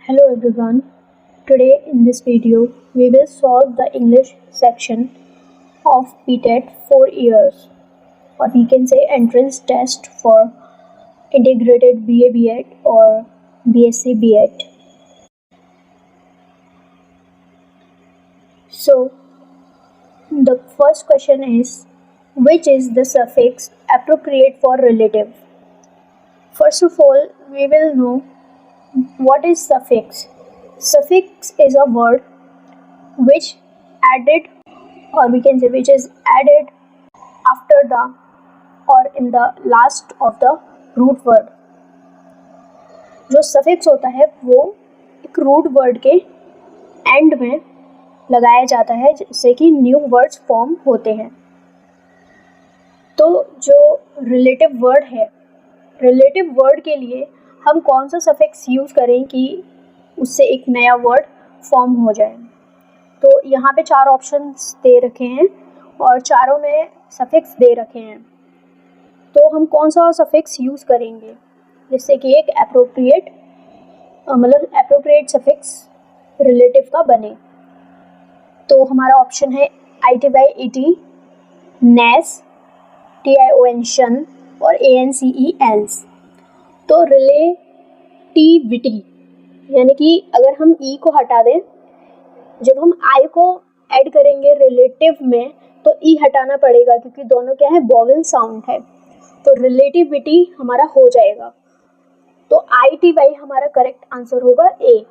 Hello everyone. Today in this video we will solve the English section of BTET 4 years, or we can say entrance test for integrated BA BEd or BSc BEd. So the first question is, which is the suffix appropriate for relative? First of all, we will know what is suffix. Suffix is a word which added, or we can say which is added after the or in the last of the root word. जो suffix होता है वो एक root word के end में लगाया जाता है जिससे कि new words form होते हैं. तो जो relative word है, relative word के लिए हम कौन सा सफिक्स यूज़ करें कि उससे एक नया वर्ड फॉर्म हो जाए. तो यहाँ पे 4 ऑप्शंस दे रखे हैं और चारों में सफिक्स दे रखे हैं. तो हम कौन सा सफिक्स यूज़ करेंगे जिससे कि एक एप्रोप्रिएट सफिक्स रिलेटिव का बने. तो हमारा ऑप्शन है ITY-ET, NES, TION शन और ANCE. तो रिलेटिविटी यानी कि अगर हम ई को हटा दें, जब हम आई को ऐड करेंगे रिलेटिव में तो ई हटाना पड़ेगा क्योंकि दोनों क्या है, वॉवेल साउंड है. तो रिलेटिविटी हमारा हो जाएगा. तो ITY हमारा करेक्ट आंसर होगा ए.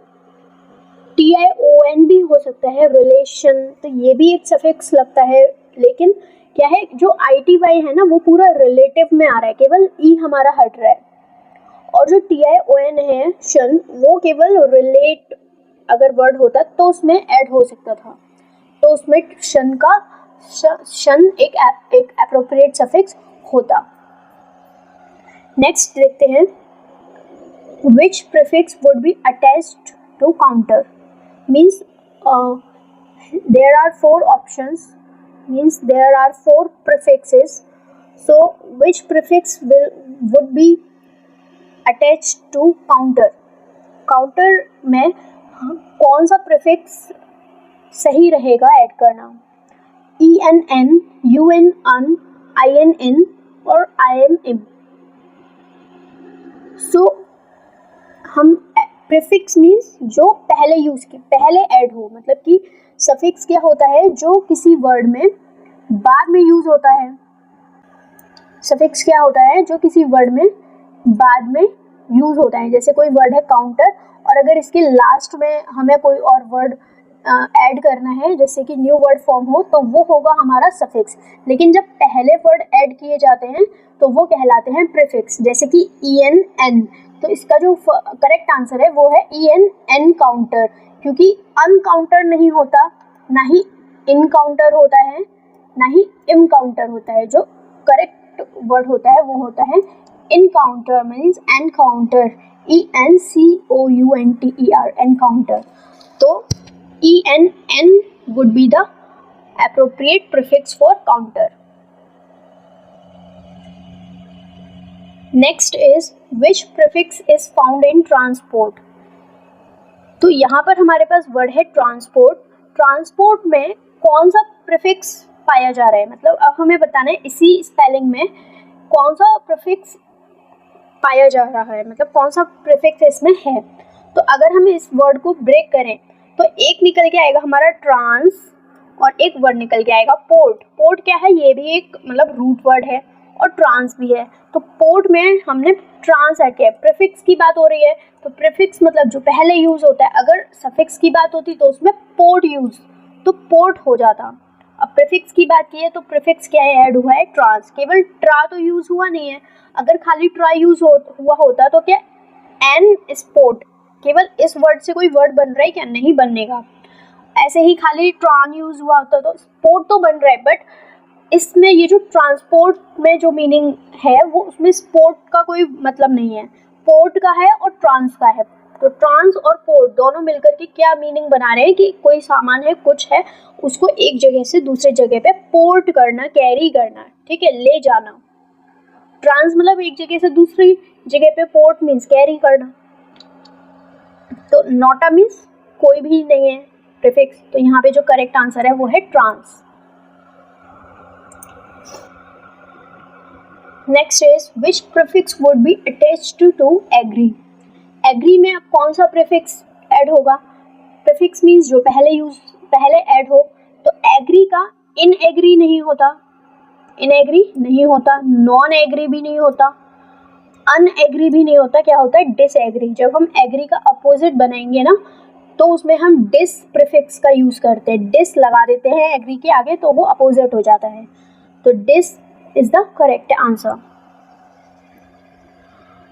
TION भी हो सकता है, रिलेशन, तो ये भी एक सफिक्स लगता है, लेकिन क्या है जो ITY है ना वो पूरा रिलेटिव में आ रहा है, केवल ई हमारा हट रहा है. और जो TION है शन, वो केवल रिलेट अगर वर्ड होता तो उसमें ऐड हो सकता था, तो उसमें शन एक एप्रोप्रिएट सफिक्स होता. नेक्स्ट देखते हैं, which prefix would be attached to counter. Means there are 4 options, means there are 4 prefixes. So which prefix would be attach to counter. Counter में कौन सा प्रीफिक्स सही रहेगा ऐड करना. ENN, UNN, INN और IMM. सो हम प्रीफिक्स मीन्स जो पहले ऐड हो, मतलब कि सफिक्स क्या होता है जो किसी वर्ड में बाद में यूज होता है. सफिक्स क्या होता है जो किसी वर्ड में बाद में यूज होता है. जैसे कोई वर्ड है काउंटर, और अगर इसके लास्ट में हमें कोई और वर्ड ऐड करना है जैसे कि न्यू वर्ड फॉर्म हो, तो वो होगा हमारा सफिक्स. लेकिन जब पहले वर्ड ऐड किए जाते हैं तो वो कहलाते हैं प्रीफिक्स. जैसे कि ENN, तो इसका जो करेक्ट आंसर है वो है ENN काउंटर, क्योंकि अनकाउंटर नहीं होता, ना ही इनकाउंटर होता है, ना ही इमकाउंटर होता है. जो करेक्ट वर्ड होता है वो होता है encounter, means encounter, ENCOUNTER, encounter. तो ENN would be the appropriate prefix for counter. Next is, which prefix is found in transport. तो यहाँ पर हमारे पास वर्ड है ट्रांसपोर्ट. ट्रांसपोर्ट में कौन सा प्रीफिक्स पाया जा रहा है, मतलब अब हमें बताना है इसी स्पेलिंग में कौन सा प्रीफिक्स पाया जा रहा है, मतलब कौन सा प्रीफिक्स इसमें है. तो अगर हम इस वर्ड को ब्रेक करें तो एक निकल के आएगा हमारा ट्रांस और एक वर्ड निकल के आएगा पोर्ट. पोर्ट क्या है, ये भी एक मतलब रूट वर्ड है और ट्रांस भी है. तो पोर्ट में हमने ट्रांस ऐड किया है. प्रीफिक्स की बात हो रही है तो प्रीफिक्स मतलब जो पहले यूज होता है. अगर सफिक्स की बात होती तो उसमें पोर्ट यूज, तो पोर्ट हो जाता. अब प्रीफिक्स की बात की है तो प्रीफिक्स क्या ऐड हुआ है, ट्रांस. केवल ट्रा तो यूज हुआ नहीं है. अगर खाली ट्रा यूज हुआ होता तो क्या एन स्पोर्ट, केवल इस वर्ड से कोई वर्ड बन रहा है क्या, नहीं बनेगा. ऐसे ही खाली ट्रान यूज हुआ होता तो स्पोर्ट तो बन रहा है, बट इसमें ये जो ट्रांसपोर्ट में जो मीनिंग है वो उसमें स्पोर्ट का कोई मतलब नहीं है, पोर्ट का है और ट्रांस का है. तो ट्रांस और पोर्ट दोनों मिलकर के क्या मीनिंग बना रहे हैं कि कोई सामान है, कुछ है, उसको एक जगह से दूसरे जगह पे पोर्ट करना, कैरी करना, ठीक है, ले जाना. ट्रांस मतलब एक जगह से दूसरी जगह पे, पोर्ट मीन्स कैरी करना. तो नोटा मीन्स कोई भी नहीं है प्रीफिक्स, तो यहाँ पे जो करेक्ट आंसर है वो है trans. Next is which prefix would be attached to agree. Agree में अब कौन सा प्रीफिक्स ऐड होगा? प्रीफिक्स मीन्स जो पहले ऐड हो, तो एग्री का इन एग्री नहीं होता, इन एग्री नहीं होता, नॉन एग्री भी नहीं होता, अन एग्री भी नहीं होता, क्या होता है डिस एग्री। जब हम एग्री का अपोजिट बनाएंगे ना तो उसमें हम डिस प्रीफिक्स का यूज करते हैं, डिस लगा देते हैं एग्री के आगे तो वो अपोजिट हो जाता है, तो dish is the correct answer.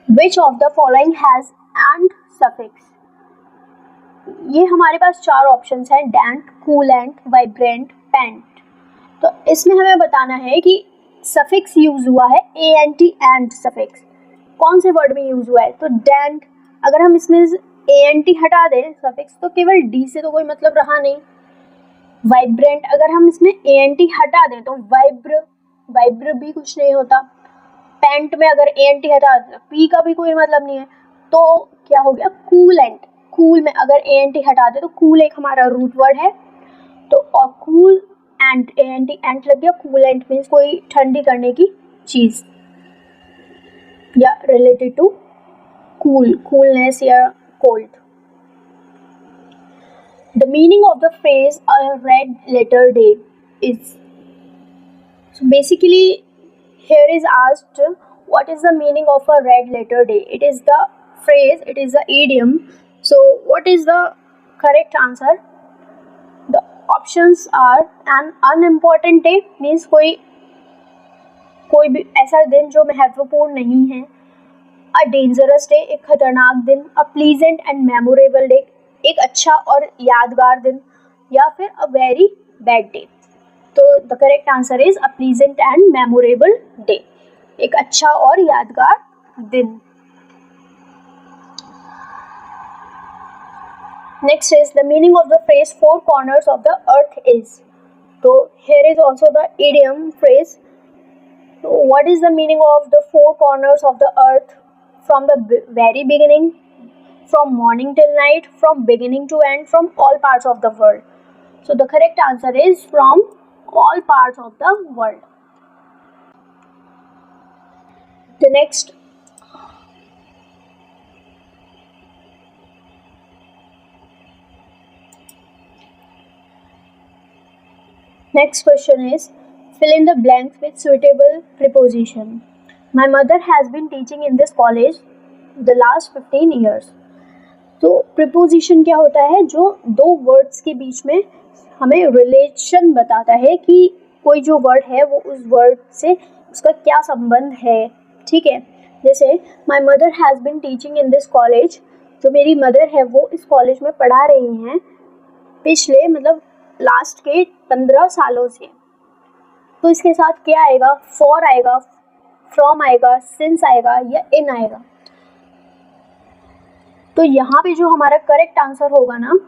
Which of the following has and suffix? ये हमारे पास चार ऑप्शंस हैं, डेंट, कूलेंट, वाइब्रेंट, पेंट। तो इसमें हमें बताना है कि सफिक्स यूज हुआ है एंटी एंड सफिक्स कौन से वर्ड में यूज हुआ है। तो डेंट, अगर हम इसमें एंटी हटा दें सफिक्स तो केवल डी से तो कोई मतलब रहा नहीं। वाइब्रेंट, अगर हम इसमें एंटी हटा दें तो वाइब्र भी कुछ नहीं होता। पेंट में अगर एंटी हटा दें पी का भी कोई मतलब नहीं है, तो क्या हो गया कूलेंट। कूल में अगर एंटी हटा दे तो कूल एक हमारा रूट वर्ड है, तो और कूल एंड एंटी एंट लग गया, कूलेंट मीन्स कोई ठंडी करने की चीज या रिलेटेड टू कूल, कूलनेस या cold. The meaning of the phrase a red letter day is, so basically here is asked what is the meaning of a red letter day. It is the phrase, it is the idiom. So what is the correct answer? The options are an unimportant day means कोई भी ऐसा दिन जो महत्वपूर्ण नहीं है, a dangerous day एक खतरनाक दिन, a pleasant and memorable day एक अच्छा और यादगार दिन, या फिर a very bad day। तो the correct answer is a pleasant and memorable day, एक अच्छा और यादगार दिन। Next is the meaning of the phrase four corners of the earth is. तो here is also the idiom phrase. What is the meaning of the four corners of the earth? From the very beginning, from morning till night, from beginning to end, from all parts of the world. So the correct answer is from all parts of the world. The next question is fill in the blanks with suitable preposition. My mother has been teaching in this college the last 15 years. तो preposition क्या होता है? जो दो words के बीच में हमें relation बताता है कि कोई जो वर्ड है वो उस वर्ड से उसका क्या संबंध है, ठीक है। जैसे my mother has been teaching in this college, जो मेरी मदर है वो इस कॉलेज में पढ़ा रही हैं पिछले मतलब लास्ट के 15 सालों से। तो इसके साथ क्या आएगा? फॉर आएगा, फ्रॉम आएगा, सिंस आएगा या इन आएगा। तो यहाँ पे जो हमारा करेक्ट आंसर होगा ना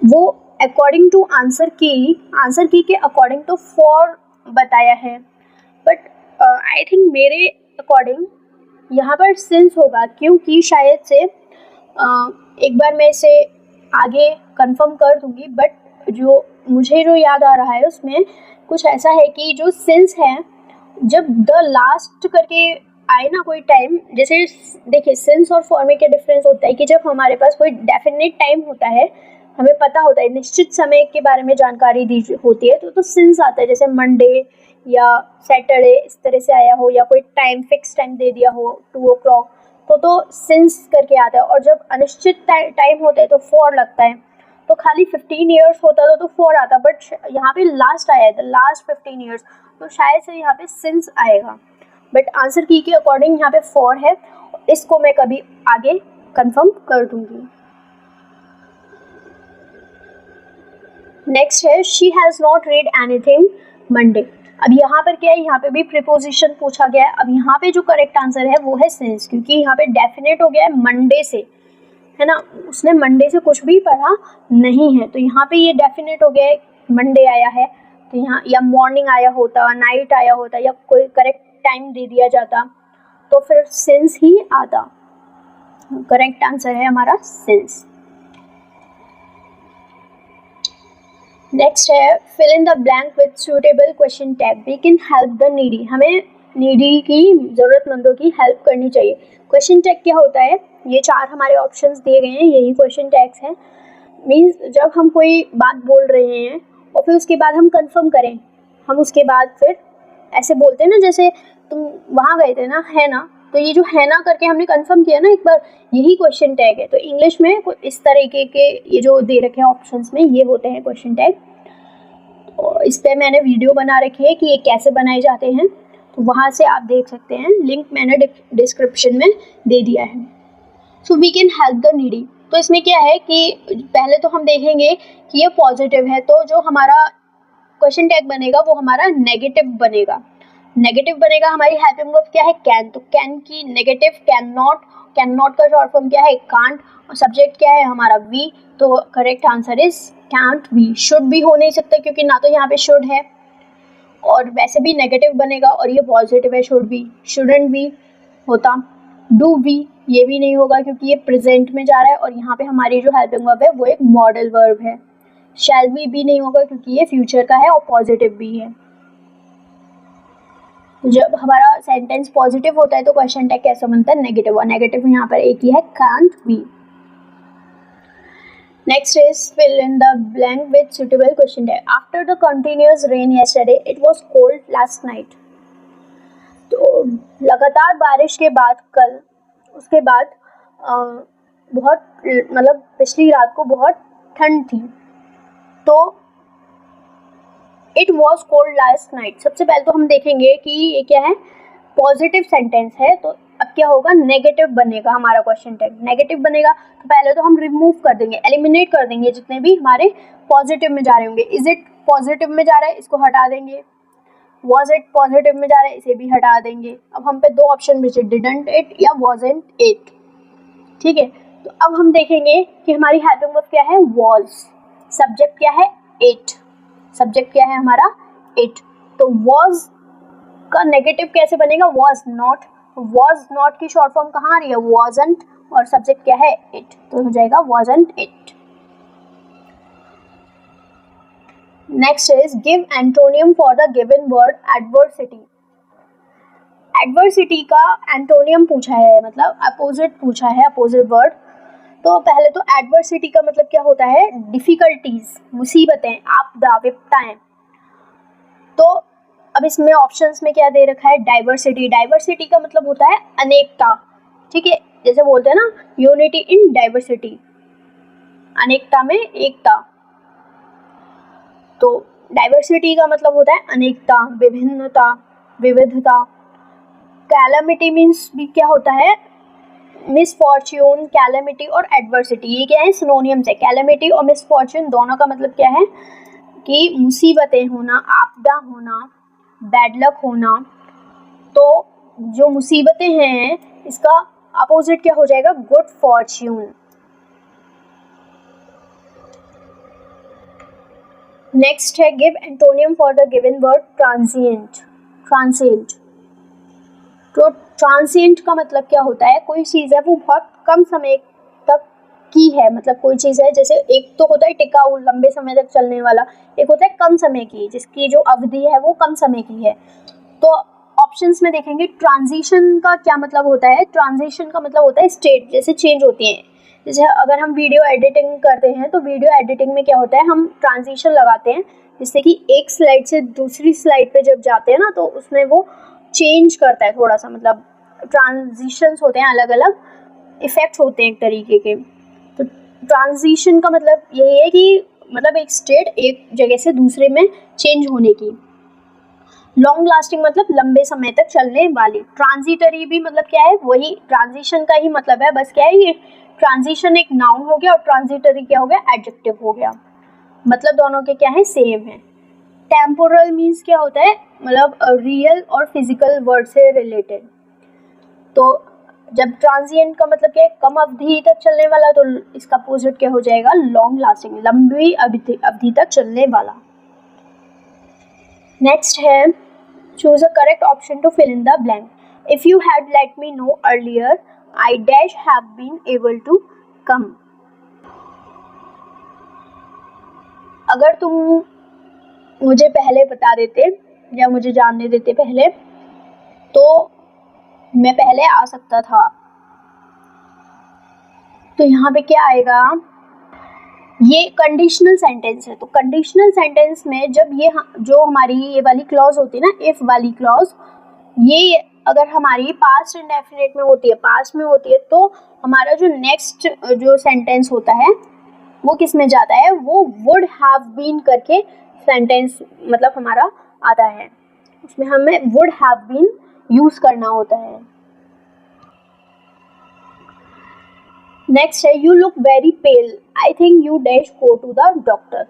वो अकॉर्डिंग टू आंसर की के अकॉर्डिंग तो फॉर बताया है, बट आई थिंक मेरे अकॉर्डिंग यहाँ पर सिंस होगा, क्योंकि शायद से एक बार मैं इसे आगे कंफर्म कर दूंगी, बट मुझे जो याद आ रहा है उसमें कुछ ऐसा है कि जो सिंस है जब द लास्ट करके आए ना कोई टाइम, जैसे देखिए सिंस और फॉर में क्या डिफरेंस होता है कि जब हमारे पास कोई डेफिनेट टाइम होता है, हमें पता होता है निश्चित समय के बारे में जानकारी दी होती है, तो सिंस आता है। जैसे मंडे या सैटरडे इस तरह से आया हो, या कोई टाइम फिक्स टाइम दे दिया हो 2 o'clock, तो सिंस करके आता है। और जब अनिश्चित टाइम होता है तो फॉर लगता है। तो खाली 15 ईयर्स होता तो फॉर आता, बट यहाँ पे लास्ट आया है द लास्ट 15 ईयर्स, तो शायद से यहाँ पे सिंस आएगा। बट आंसर की के अकॉर्डिंग यहाँ पे फॉर है, इसको मैं कभी आगे कंफर्म कर दूंगी। नेक्स्ट है she has not read anything Monday. अब यहाँ पर क्या है, यहाँ पे भी प्रीपोजिशन पूछा गया है। अब यहाँ पे जो करेक्ट आंसर है वो है सिंस, क्योंकि यहाँ पे डेफिनेट हो गया है मंडे से, है ना, उसने मंडे से कुछ भी पढ़ा नहीं है, तो यहाँ पे ये डेफिनेट हो गया है मंडे आया है। तो यहाँ या मॉर्निंग आया होता, नाइट आया होता, या कोई करेक्ट टाइम दे दिया जाता तो फिर सिंस ही आता। करेक्ट आंसर है हमारा सिंस। नेक्स्ट है fill in the blank with suitable question tag. We can help the needy. हमें नीडी की, ज़रूरतमंदों की हेल्प करनी चाहिए। क्वेश्चन टैग क्या होता है? ये 4 हमारे ऑप्शंस दिए गए हैं, यही क्वेश्चन टैग्स हैं। मीन्स जब हम कोई बात बोल रहे हैं और फिर उसके बाद हम कंफर्म करें, हम उसके बाद फिर ऐसे बोलते हैं ना, जैसे तुम वहाँ गए थे ना, है ना, तो ये जो है ना करके हमने कंफर्म किया ना एक बार, यही क्वेश्चन टैग है। तो इंग्लिश में इस तरीके के ये जो दे रखे हैं ऑप्शंस में, ये होते हैं क्वेश्चन टैग। और इस पर मैंने वीडियो बना रखी है कि ये कैसे बनाए जाते हैं, तो वहाँ से आप देख सकते हैं, लिंक मैंने डिस्क्रिप्शन में दे दिया है। So we can help the needy. तो इसमें क्या है कि पहले तो हम देखेंगे कि ये पॉजिटिव है, तो जो हमारा क्वेश्चन टैग बनेगा वो हमारा नेगेटिव बनेगा। नेगेटिव बनेगा, हमारी हेल्पिंग वर्ब क्या है? कैन। तो कैन की negative can not, can not का शॉर्ट फॉर्म क्या है? कांट। और सब्जेक्ट क्या है हमारा? वी। तो correct answer is can't we. Should भी हो नहीं सकता क्योंकि ना तो यहाँ पे शुड है, और वैसे भी नेगेटिव बनेगा, और ये पॉजिटिव है, शुड भी। शुडंट भी होता। डू भी, ये भी नहीं होगा क्योंकि ये प्रेजेंट में जा रहा है, और यहाँ पे हमारी जो हेल्पिंग वर्ब है वो एक मॉडल वर्ब है। शैल भी नहीं होगा क्योंकि ये फ्यूचर का है और पॉजिटिव भी है। जब हमारा सेंटेंस पॉजिटिव होता है तो क्वेश्चन टैग कैसा बनता है? नेगेटिव। और नेगेटिव यहाँ पर एक ही है, can't be. Next is fill in the blank with suitable question tag. After the continuous rain yesterday it was cold last night. तो लगातार बारिश के बाद कल, उसके बाद बहुत, मतलब पिछली रात को बहुत ठंड थी। तो it was cold last night, सबसे पहले तो हम देखेंगे कि ये क्या है? पॉजिटिव सेंटेंस है, तो अब क्या होगा? नेगेटिव बनेगा हमारा क्वेश्चन टैग। नेगेटिव बनेगा तो पहले तो हम रिमूव कर देंगे, एलिमिनेट कर देंगे जितने भी हमारे पॉजिटिव में जा रहे होंगे। इज इट पॉजिटिव में जा रहा है, इसको हटा देंगे। वॉज इट पॉजिटिव में जा रहा है, इसे भी हटा देंगे। अब हम पे 2 ऑप्शन बचे, डिडंट इट या वॉजंट इट। ठीक है, तो अब हम देखेंगे कि हमारी हेल्पिंग वर्ब क्या है? वॉज। सब्जेक्ट क्या है? इट। सब्जेक्ट क्या है हमारा? इट। तो वॉज का नेगेटिव कैसे बनेगा? Was not. वॉज नॉट की शॉर्ट फॉर्म कहाँ आ रही है? वॉजंट। और सब्जेक्ट क्या है? इट, तो हो जाएगा wasn't it. Next is give antonym for the given word adversity. Adversity का एंटोनियम पूछा है, मतलब अपोजिट पूछा है, अपोजिट वर्ड। तो पहले तो एडवर्सिटी का मतलब क्या होता है? डिफिकल्टीज, मुसीबतें, आपदा, विपत्ताएं। तो अब इसमें ऑप्शंस में क्या दे रखा है? डाइवर्सिटी। डाइवर्सिटी का मतलब होता है अनेकता। ठीक है, जैसे बोलते हैं ना, यूनिटी इन डाइवर्सिटी, अनेकता में एकता। तो डाइवर्सिटी का मतलब होता है अनेकता, विभिन्नता, विविधता। कैलामिटी मीन्स भी क्या होता है? मिसफॉर्च्यून, कैलामिटी और एडवर्सिटी, ये क्या है? सिनोनिम्स है। कैलामिटी और मिसफॉर्च्यून दोनों का मतलब क्या है? कि मुसीबतें होना, आपदा होना, बैड लक होना। तो जो मुसीबतें हैं इसका अपोजिट क्या हो जाएगा? Good Fortune. नेक्स्ट है give antonym for the given word transient. Transient. तो ट्रांसिएंट का मतलब क्या होता है? कोई चीज़ है वो बहुत कम समय तक की है, मतलब कोई चीज़ है, जैसे एक तो होता है टिकाऊ, लंबे समय तक चलने वाला, एक होता है कम समय की, जिसकी जो अवधि है वो कम समय की है। तो ऑप्शंस में देखेंगे ट्रांजिशन का क्या मतलब होता है? ट्रांजिशन का मतलब होता है स्टेट, जैसे चेंज होती हैं। जैसे अगर हम वीडियो एडिटिंग करते हैं तो वीडियो एडिटिंग में क्या होता है? हम ट्रांजिशन लगाते हैं, जिससे कि एक स्लाइड से दूसरी स्लाइड पे जब जाते हैं ना, तो उसमें वो चेंज करता है थोड़ा सा, मतलब ट्रांजिशंस होते हैं, अलग अलग इफेक्ट्स होते हैं एक तरीके के। तो ट्रांजिशन का मतलब यही है कि मतलब एक स्टेट एक जगह से दूसरे में चेंज होने की। लॉन्ग लास्टिंग मतलब लंबे समय तक चलने वाली। ट्रांजिटरी भी मतलब क्या है? वही ट्रांजिशन का ही मतलब है, बस क्या है, ये ट्रांजिशन एक नाउन हो गया और ट्रांजिटरी क्या हो गया? एडजेक्टिव हो गया। मतलब दोनों के क्या है? सेम है। टेम्पोरल मीन्स क्या होता है? मतलब रियल और फिजिकल वर्ड से रिलेटेड। तो जब ट्रांजिएंट का मतलब क्या है? कम अवधि तक चलने वाला, तो इसका अपोजिट क्या हो जाएगा? लॉन्ग लास्टिंग, लंबी अवधि तक चलने वाला। नेक्स्ट है choose a correct option to fill in the blank. If you had let me know earlier I dash have been able to come. अगर तुम मुझे पहले बता देते या मुझे जानने देते पहले तो मैं पहले आ सकता था। तो यहाँ पे क्या आएगा, ये कंडीशनल सेंटेंस है। तो कंडीशनल सेंटेंस में जब ये जो हमारी ये वाली क्लॉज होती है ना, इफ वाली क्लॉज, ये अगर हमारी पास्ट इंडेफिनिट में होती है, पास्ट में होती है, तो हमारा जो नेक्स्ट जो सेंटेंस होता है वो किस में जाता है, वो वुड हैव बीन करके सेंटेंस मतलब हमारा आता है, उसमें हमें वुड हैव बीन यूज करना होता है। नेक्स्ट है you look very pale, I think you dash go to the doctor.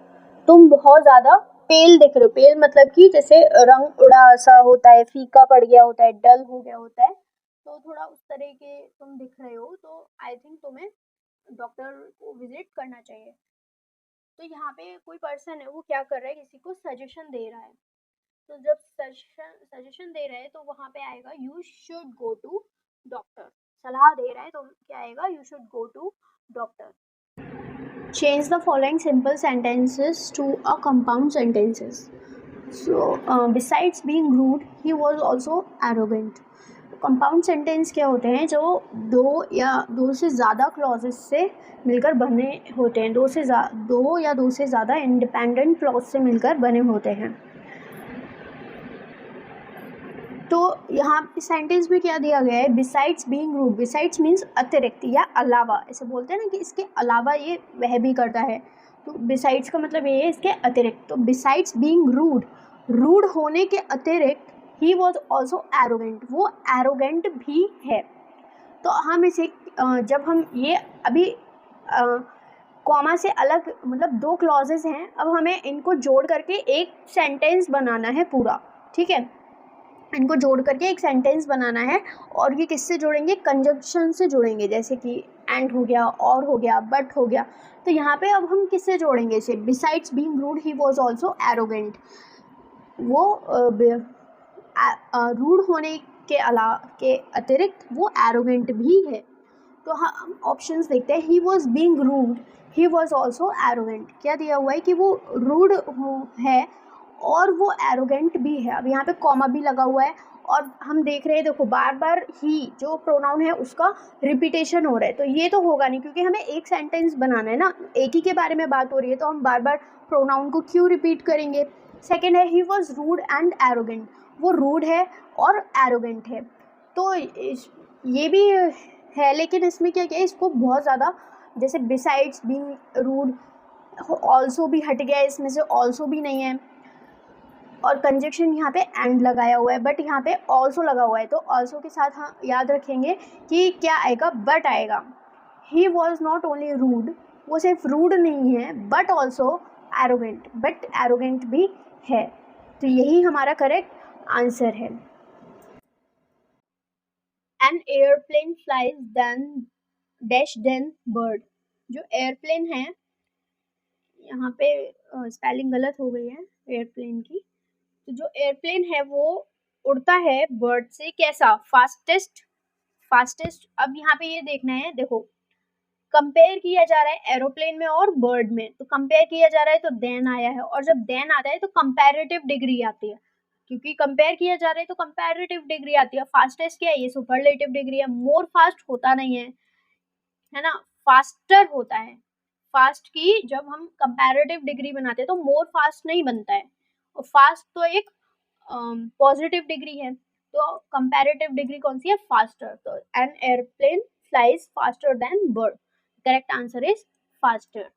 तुम बहुत ज़्यादा पेल दिख रहे हो। पेल मतलब कि जैसे रंग उड़ा सा होता है, फीका पड़ गया होता है, डल हो गया होता है, तो थोड़ा उस तरह के तुम दिख रहे हो, तो आई थिंक तुम्हें डॉक्टर को विजिट करना चाहिए। तो यहाँ पे कोई पर्सन है, वो क्या कर रहा है, किसी को सजेशन दे रहा है। तो जब सजेशन दे रहा है तो वहाँ पे आएगा you should go to doctor. सलाह दे रहा है तो क्या आएगा, you should go to doctor. Change the following simple sentences to a compound sentences. So, besides being rude, he was also arrogant. Compound sentence क्या होते हैं, जो दो से ज़्यादा क्लॉजेस से मिलकर बने होते हैं, दो या दो से ज़्यादा इंडिपेंडेंट क्लॉज से मिलकर बने होते हैं। तो यहाँ सेंटेंस में क्या दिया गया है, besides being rude. Besides means अतिरिक्त या अलावा, ऐसे बोलते हैं ना कि इसके अलावा ये वह भी करता है, तो बिसाइड्स का मतलब ये है इसके अतिरिक्त। तो बिसाइड्स बीइंग रूड, रूड होने के अतिरिक्त ही वॉज ऑल्सो एरोगेंट, वो एरोगेंट भी है। तो हम इसे जब हम ये अभी कॉमा से अलग मतलब दो क्लॉजेस हैं, अब हमें इनको जोड़ करके एक सेंटेंस बनाना है पूरा, ठीक है। इनको जोड़ करके एक सेंटेंस बनाना है, और ये किससे जोड़ेंगे, कंजंक्शन से जोड़ेंगे, जैसे कि एंड हो गया, और हो गया, बट हो गया। तो यहाँ पे अब हम किससे जोड़ेंगे इसे, besides being rude he was also arrogant, वो रूड होने के अतिरिक्त वो एरोगेंट भी है। तो हम ऑप्शंस देखते हैं, he was being rude, he was also arrogant. क्या दिया हुआ है कि वो रूड है और वो एरोगेंट भी है। अब यहाँ पे कॉमा भी लगा हुआ है, और हम देख रहे हैं, देखो बार बार ही जो प्रोनाउन है उसका रिपीटेशन हो रहा है, तो ये तो होगा नहीं, क्योंकि हमें एक सेंटेंस बनाना है ना, एक ही के बारे में बात हो रही है, तो हम बार बार प्रोनाउन को क्यों रिपीट करेंगे। सेकेंड है he was rude and arrogant, वो रूड है और एरोगेंट है। तो ये भी है, लेकिन इसमें क्या क्या है, इसको बहुत ज़्यादा, जैसे बिसाइड्स बीइंग रूड, ऑल्सो भी हट गया, इसमें से ऑल्सो भी नहीं है, और कंजक्शन यहाँ पे एंड लगाया हुआ है, बट यहाँ पे ऑल्सो लगा हुआ है, तो ऑल्सो के साथ हम याद रखेंगे कि क्या आएगा, बट आएगा। He was not only rude, वो सिर्फ रूड नहीं है, but also arrogant, but arrogant भी है। तो यही हमारा करेक्ट आंसर है। An airplane flies than dash than bird. जो एयरप्लेन है, यहाँ पे स्पेलिंग गलत हो गई है एयरप्लेन की, तो जो एयरप्लेन है वो उड़ता है बर्ड से कैसा, फास्टेस्ट। अब यहाँ पे ये देखना है, देखो कंपेयर किया जा रहा है एरोप्लेन में और बर्ड में, तो कंपेयर किया जा रहा है तो देन आया है, और जब देन आता है तो कंपैरेटिव डिग्री आती है, क्योंकि कंपेयर किया जा रहा है तो कंपैरेटिव डिग्री आती है। फास्टेस्ट क्या है, ये सुपरलेटिव डिग्री है, मोर फास्ट होता नहीं है ना, फास्टर होता है। फास्ट की जब हम कंपैरेटिव डिग्री बनाते हैं तो मोर फास्ट नहीं बनता है, और फास्ट तो एक पॉजिटिव डिग्री है, तो कंपैरेटिव डिग्री कौन सी है, फास्टर। तो an airplane flies faster than bird, correct answer is faster.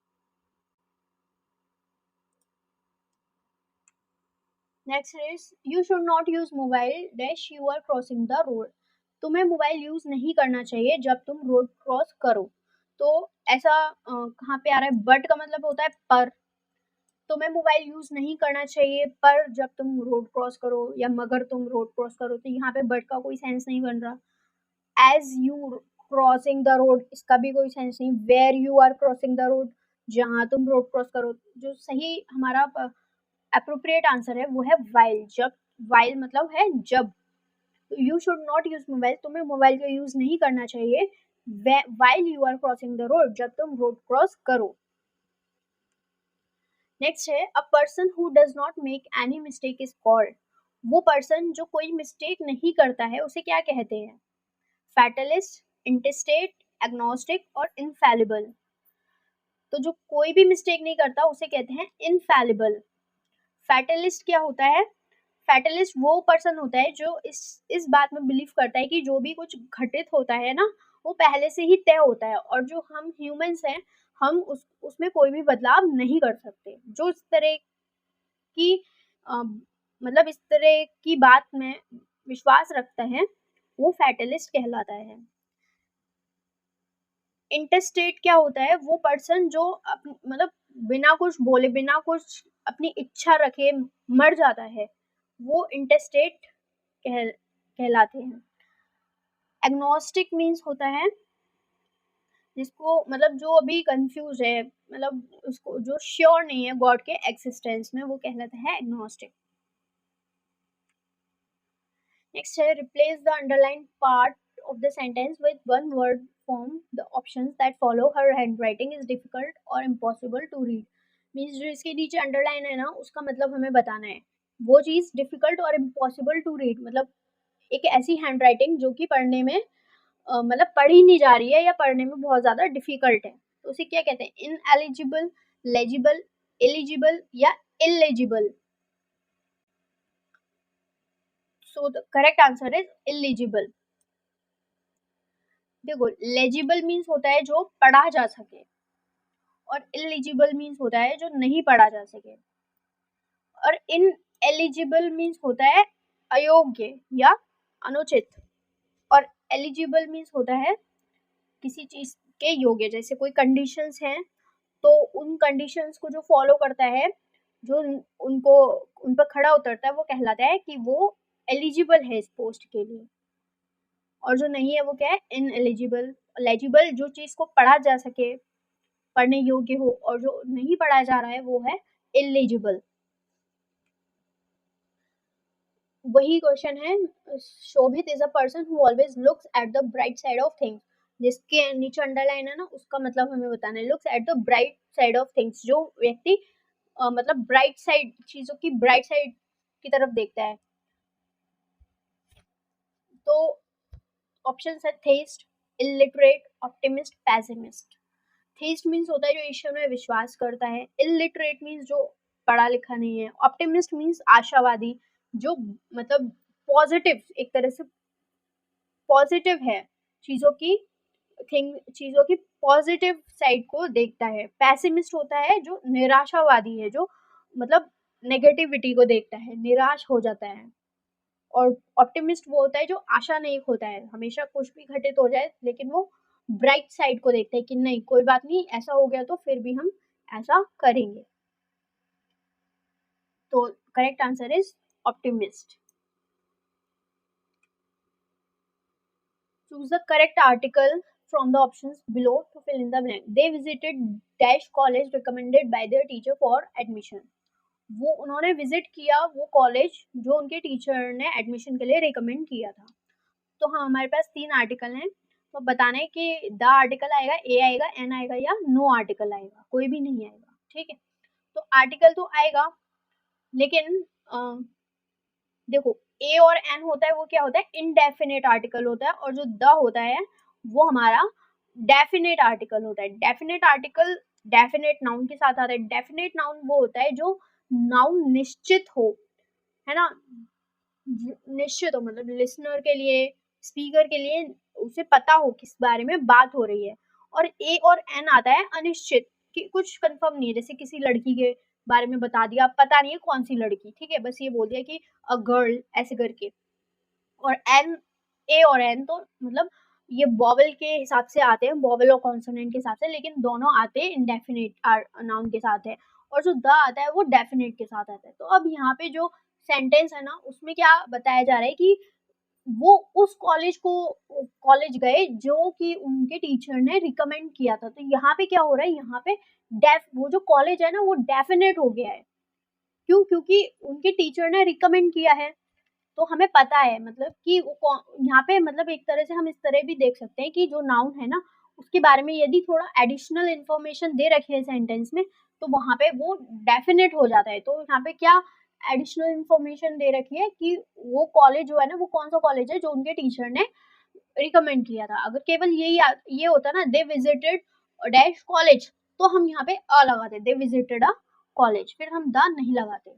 Next is you should not use mobile dash you are crossing the road. तुम्हें मोबाइल यूज नहीं करना चाहिए जब तुम रोड क्रॉस करो। तो ऐसा कहाँ पे आ रहा है, बट का मतलब होता है पर, तुम्हें मोबाइल यूज नहीं करना चाहिए पर जब तुम रोड क्रॉस करो, या मगर तुम रोड क्रॉस करो, तो यहाँ पे बट का कोई सेंस नहीं बन रहा। As you crossing the road, इसका भी कोई सेंस नहीं। Where you are crossing the road, जहाँ तुम रोड क्रॉस करो। जो सही हमारा अप्रोप्रिएट आंसर है वो है वाइल। जब, वाइल मतलब है जब, you should not use mobile, तुम्हें मोबाइल का यूज नहीं करना चाहिए while you are crossing the road, जब तुम रोड क्रॉस करो। नेक्स्ट है अ person who does not make any mistake is called, वो पर्सन जो कोई मिस्टेक नहीं करता है उसे क्या कहते हैं? फैटलिस्ट, इंटेस्टेट, एग्नोस्टिक और इनफैलिबल। तो जो कोई भी मिस्टेक नहीं करता उसे कहते हैं इनफैलिबल। फैटलिस्ट क्या होता है? फैटलिस्ट वो पर्सन होता है जो इस बात में बिलीव करता है कि जो भी कुछ घटित होता है ना वो पहले से ही तय होता है, और जो हम ह्यूमंस हैं हम उसमें कोई भी बदलाव नहीं कर सकते। जो इस तरह की मतलब इस तरह की बात में विश्वास रखता है वो फैटलिस्ट कहलाता है। इंटेस्टेट क्या होता है? वो पर्सन जो मतलब बिना कुछ बोले बिना कुछ अपनी इच्छा रखे मर जाता है, वो इंटेस्टेट कहलाते हैं। एग्नोस्टिक मीन्स होता है जिसको मतलब जो अभी कंफ्यूज है, मतलब उसको जो श्योर नहीं है गॉड के एक्सिस्टेंस में, वो कहलाता है एग्नोस्टिक। नेक्स्ट है replace the underline part of the sentence with one word form. The options that follow, her handwriting is difficult or impossible to read. Means जो इसके नीचे अंडरलाइन है ना उसका मतलब हमें बताना है। वो चीज़ डिफिकल्ट और इम्पॉसिबल टू रीड, मतलब एक ऐसी हैंडराइटिंग जो कि पढ़ने में मतलब पढ़ी नहीं जा रही है या पढ़ने में बहुत ज़्यादा डिफिकल्ट है, तो उसे क्या कहते हैं? इनएलिजिबल, लेजिबल, एलिजिबल या illegible. So the correct answer is eligible. देखो लेजिबल मीन्स होता है जो पढ़ा जा सके, और इलिजिबल मीन्स होता है जो नहीं पढ़ा जा सके, और इन एलिजिबल मीन्स होता है अयोग्य या अनुचित, और एलिजिबल मीन्स होता है किसी चीज के योग्य। जैसे कोई कंडीशंस हैं तो उन कंडीशंस को जो फॉलो करता है, जो उनको उन पर खड़ा उतरता है, वो कहलाता है कि वो एलिजिबल है इस पोस्ट के लिए, और जो नहीं है वो क्या है? In eligible. लेजिबल जो चीज को पढ़ा जा सके, पढ़ने योग्य हो, और जो नहीं पढ़ा जा रहा है वो है इलिजिबल। वही क्वेश्चन है, Shobhit is a person who always looks at the bright side of things. जिसके नीचे अंडरलाइन है ना उसका मतलब हमें बताना है। Looks at the bright side of things, जो व्यक्ति मतलब ब्राइट साइड, चीजों की ब्राइट साइड की तरफ देखता है। तो ऑप्शन है test, illiterate, optimist, pessimist. Theist means होता है जो ईश्वर में विश्वास करता है। इलिटरेट मीन्स जो पढ़ा लिखा नहीं है। ऑप्टिमिस्ट मीन्स आशावादी, जो मतलब पॉजिटिव, एक तरह से पॉजिटिव है, चीजों की चीजों की पॉजिटिव साइड को देखता है। पैसिमिस्ट होता है जो निराशावादी है, जो मतलब नेगेटिविटी को देखता है, निराश हो जाता है। और ऑप्टिमिस्ट वो होता है जो आशा नहीं खोता है, हमेशा कुछ भी घटित हो जाए लेकिन वो ब्राइट साइड को देखते हैं कि नहीं कोई बात नहीं, ऐसा हो गया तो फिर भी हम ऐसा करेंगे। तो correct answer is optimist. Choose the correct article from the options below to fill in the blank. They visited dash college recommended by their teacher for admission. वो उन्होंने विजिट किया वो कॉलेज जो उनके टीचर ने एडमिशन के लिए recommend किया था। तो हाँ हमारे पास 3 आर्टिकल हैं, तो बताना है कि द आर्टिकल आएगा, ए आएगा, एन आएगा या नो आर्टिकल आएगा, कोई भी नहीं आएगा। ठीक है, तो आर्टिकल तो आएगा, लेकिन देखो ए और एन होता है वो क्या होता है? इनडेफिनेट आर्टिकल होता है, और जो द होता है वो हमारा डेफिनेट आर्टिकल होता है। डेफिनेट आर्टिकल डेफिनेट नाउन के साथ आता है। डेफिनेट नाउन वो होता है जो नाउन निश्चित हो, है ना, निश्चित हो, मतलब लिसनर के लिए, स्पीकर के लिए उसे पता हो किस बारे में बात हो रही है। और ए और एन आता है अनिश्चित, कि कुछ कंफर्म नहीं है, जैसे किसी लड़की के बारे में बता दिया, पता नहीं है कौन सी लड़की, ठीक है, बस ये बोल दिया कि अ गर्ल ऐसे करके। और एन, ए और एन तो मतलब ये वॉवल के हिसाब से आते हैं, वॉवल और कॉन्सोनेंट के हिसाब से, लेकिन दोनों आते हैं इंडेफिनिट नाउन के साथ है, और जो द आता है वो डेफिनेट के साथ आता है। तो अब यहाँ पे जो सेंटेंस है ना उसमें क्या बताया जा रहा है कि वो उस कॉलेज गए जो कि उनके टीचर ने रिकमेंड किया था। तो यहाँ पे क्या हो रहा है, यहाँ पे वो जो कॉलेज है ना वो डेफिनेट हो गया है। क्यों? क्योंकि उनके टीचर ने रिकमेंड किया है। तो हमें पता है मतलब कि यहाँ पे मतलब एक तरह से हम इस तरह भी देख सकते हैं कि जो नाउन है ना उसके बारे में यदि थोड़ा एडिशनल इन्फॉर्मेशन दे रखी है सेंटेंस में तो वहाँ पे वो डेफिनेट हो जाता है। तो यहाँ पे क्या एडिशनल इन्फॉर्मेशन दे रखी है कि वो कॉलेज जो है ना वो कौन सा कॉलेज है जो उनके टीचर ने रिकमेंड किया था। अगर केवल ये होता ना दे विजिटेड डैश कॉलेज तो हम यहाँ पे अ लगाते, दे विजिटेड अ कॉलेज, फिर हम द नहीं लगाते।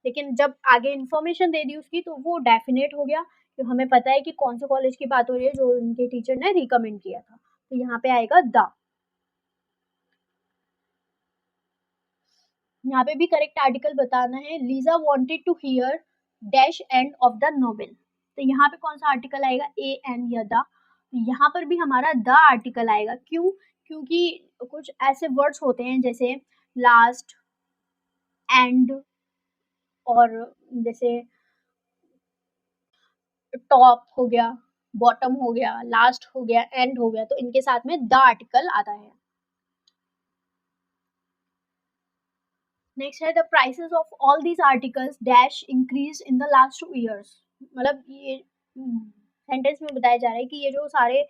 लेकिन जब आगे इन्फॉर्मेशन दे दी उसकी तो वो डेफिनेट हो गया, तो हमें पता है कि कौन से कॉलेज की बात हो रही है जो उनके टीचर ने रिकमेंड किया था। तो यहाँ पे आएगा द। यहाँ पे भी करेक्ट आर्टिकल बताना है। Lisa wanted to hear dash end of the novel. तो यहाँ पे कौन सा आर्टिकल आएगा, ए एन या द। यहाँ पर भी हमारा द आर्टिकल आएगा। क्यों? क्योंकि कुछ ऐसे वर्ड्स होते हैं जैसे लास्ट, एंड, और जैसे टॉप हो गया, बॉटम हो गया, लास्ट हो गया, एंड हो गया, तो इनके साथ में द आर्टिकल आता है। नेक्स्ट है the prices of all these articles dash increase in the last 2 years. मतलब ये सेंटेंस में बताया जा रहा है कि ये जो सारे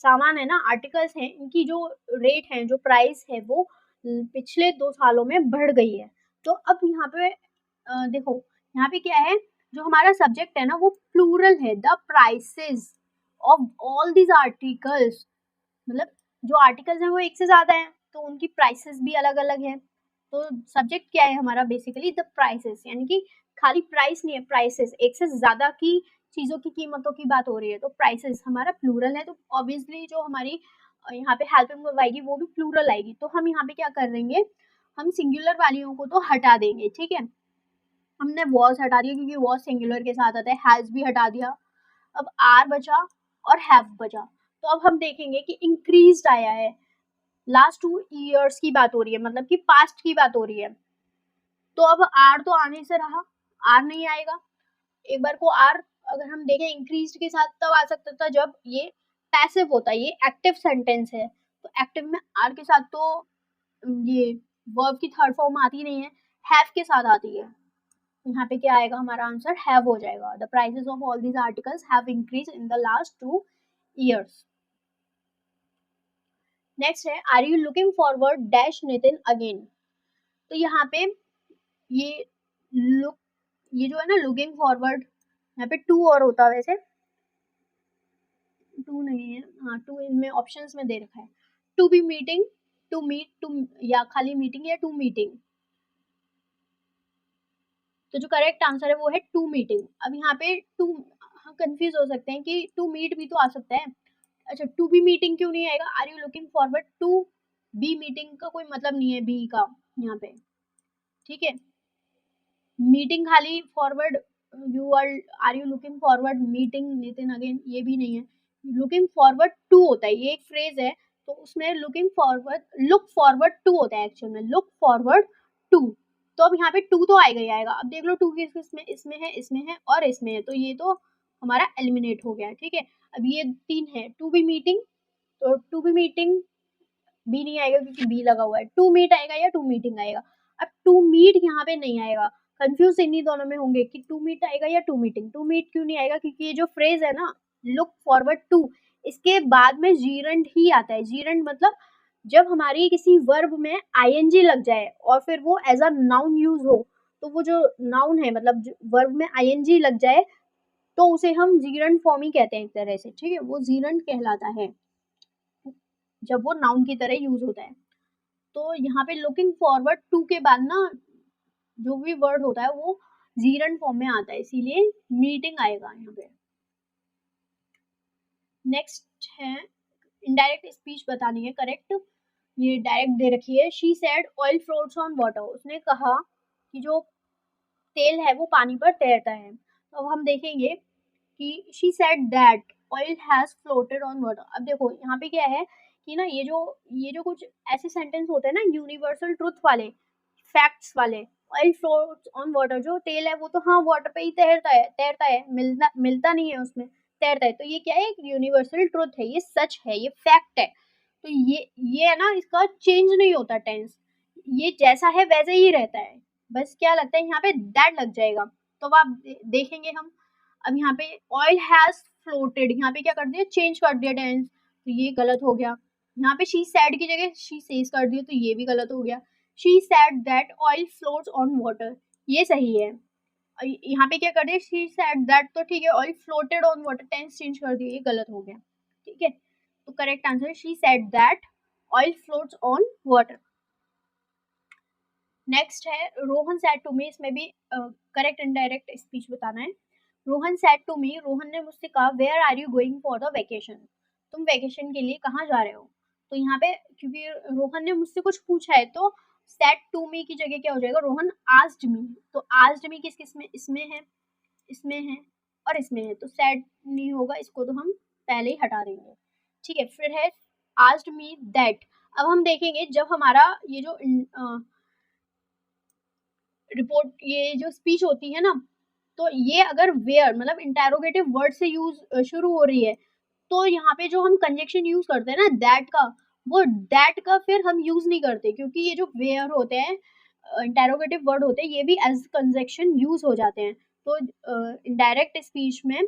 सामान है ना, आर्टिकल्स हैं, इनकी जो रेट है, जो प्राइस है वो पिछले 2 सालों में बढ़ गई है। तो अब यहाँ पे देखो यहाँ पे क्या है, जो हमारा सब्जेक्ट है ना वो प्लूरल है, the prices of all these articles. मतलब जो आर्टिकल्स हैं वो एक से ज्यादा हैं तो उनकी प्राइसेस भी अलग अलग है। तो सब्जेक्ट क्या है हमारा, बेसिकली द प्राइसेस, यानी कि खाली प्राइस नहीं है, प्राइसेस, एक से ज्यादा की चीजों की कीमतों की बात हो रही है। तो प्राइसेस हमारा प्लूरल है, तो ऑब्वियसली जो हमारी यहाँ पे हेल्पिंग वर्ब आएगी वो भी प्लूरल आएगी। तो हम यहाँ पे क्या कर देंगे, हम सिंगुलर वालियों को तो हटा देंगे। ठीक है, हमने वॉज हटा दिया क्योंकि वॉज सिंगुलर के साथ आता है, हैज भी हटा दिया, अब आर बचा और हैव बचा। तो अब हम देखेंगे कि इंक्रीज्ड आया है, लास्ट 2 ईयर्स की बात हो रही है, मतलब कि पास्ट की बात हो रही है। तो अब आर तो आने से रहा, आर नहीं आएगा। एक बार को आर अगर हम देखें इंक्रीज्ड के साथ तब आ सकता था जब ये पैसिव होता है, ये एक्टिव सेंटेंस है। तो एक्टिव में आर के साथ तो ये वर्ब की थर्ड फॉर्म आती नहीं है, हैव के साथ आती है। यहाँ पे क्या आएगा, हमारा आंसर हैव हो जाएगा। The prices of all these articles have increase in the last 2 years. Next है are you looking forward dash Nitin again. तो यहाँ पे ये लुक, ये जो है ना लुकिंग फॉरवर्ड, यहाँ पे टू और होता है, वैसे टू नहीं है, हाँ टू इनमें ऑप्शंस में दे रखा है, to be meeting, to meet, to, या खाली मीटिंग या टू मीटिंग। तो जो करेक्ट आंसर है वो है टू मीटिंग। अब यहाँ पे टू, हम कंफ्यूज हो सकते हैं कि टू मीट भी तो आ सकता है। अच्छा, टू बी मीटिंग क्यों नहीं आएगा, are you looking forward to be meeting का कोई मतलब नहीं है बी का यहाँ पे। ठीक है, मीटिंग खाली forward, you are you looking forward meeting Nitin again, ये भी नहीं है। लुकिंग फॉरवर्ड टू होता है, ये एक फ्रेज है, तो उसमें looking forward, look forward to होता है एक्चुअल में, लुक फॉरवर्ड टू। तो अब यहाँ पे टू तो आएगा ही आएगा। अब देख लो टू किस इसमें, इसमें है, इसमें है और इसमें है, तो ये तो हमारा एलिमिनेट हो गया। ठीक है, अब ये 3 है, टू बी मीटिंग, तो टू बी मीटिंग बी नहीं आएगा क्योंकि बी लगा हुआ है, टू मीट आएगा या टू मीटिंग आएगा। अब टू मीट यहाँ पे नहीं आएगा, कंफ्यूज इन्हीं दोनों में होंगे कि टू मीट आएगा या टू मीटिंग। टू मीट क्यों नहीं आएगा, क्योंकि ये जो फ्रेज है ना लुक फॉरवर्ड टू, इसके बाद में जीरंड ही आता है। जीरंड मतलब जब हमारी किसी वर्ब में आईएनजी लग जाए और फिर वो एज अ नाउन यूज हो, तो वो जो नाउन है मतलब वर्ब में आईएनजी लग जाए तो उसे हम जीरंड फॉर्म ही कहते हैं एक तरह से। ठीक है, वो जीरंड कहलाता है जब वो नाउन की तरह यूज होता है। तो यहाँ पे लुकिंग फॉरवर्ड टू के बाद ना जो भी वर्ड होता है वो जीरंड फॉर्म में आता है, इसीलिए मीटिंग आएगा यहाँ पे। नेक्स्ट है इनडायरेक्ट स्पीच बतानी है करेक्ट, ये डायरेक्ट दे रखी है। She said oil floats on water, उसने कहा कि जो तेल है वो पानी पर तैरता है। तो अब हम देखेंगे कि she said that oil has floated on water. अब देखो यहाँ पे क्या है कि ना ये जो कुछ ऐसे सेंटेंस होते हैं ना यूनिवर्सल ट्रुथ वाले, फैक्ट्स वाले, ऑयल फ्लोट्स ऑन वाटर, जो तेल है वो तो हाँ वाटर पे ही तैरता है, मिलता नहीं है उसमें, तैरता है। तो ये क्या है, एक यूनिवर्सल ट्रुथ है, ये सच है, ये फैक्ट है। तो ये है ना, इसका चेंज नहीं होता टेंस, ये जैसा है वैसे ही रहता है। बस क्या लगता है यहाँ पे दैट लग जाएगा, तो अब आप देखेंगे हम, अब यहाँ पे ऑयल हैज फ्लोटेड, यहाँ पे क्या कर दिया, चेंज कर दिया टेंस, तो ये गलत हो गया। यहाँ पे शी सैड की जगह शी सेज कर दिया, तो ये भी गलत हो गया। She said that oil floats on water, ये सही है। यहाँ पे क्या कर दिया, शी सैड दैट, तो ठीक है, oil floated on water, tense change कर दिया, ये गलत हो गया। ठीक है, तो करेक्ट आंसर है she said that oil floats on water. Next है रोहन सैड टू मी, इसमें भी करेक्ट इनडायरेक्ट स्पीच बताना है। Rohan said to me, Rohan ने मुझसे कहा where are you going for the vacation, तुम वेकेशन के लिए कहाँ जा रहे हो। तो यहाँ पे क्योंकि रोहन ने मुझसे कुछ पूछा है, तो सैड टू मी की जगह क्या हो जाएगा, रोहन आस्क्ड मी, तो आस्क्ड मी किस किस में, इसमें है, इसमें है और इसमें है, तो सैड नहीं होगा, इसको तो हम पहले ही हटा देंगे। ठीक है, फिर है आस्क्ड मी दैट। अब हम देखेंगे जब हमारा ये जो रिपोर्ट, ये जो स्पीच होती है ना, तो ये अगर वेयर मतलब इंटेरोगेटिव वर्ड से यूज शुरू हो रही है, तो यहाँ पे जो हम कंजक्शन यूज करते हैं ना दैट का, वो दैट का फिर हम यूज नहीं करते, क्योंकि ये जो वेयर होते हैं इंटेरोगेटिव वर्ड होते हैं, ये भी एज कंजक्शन यूज हो जाते हैं। तो इनडायरेक्ट स्पीच में,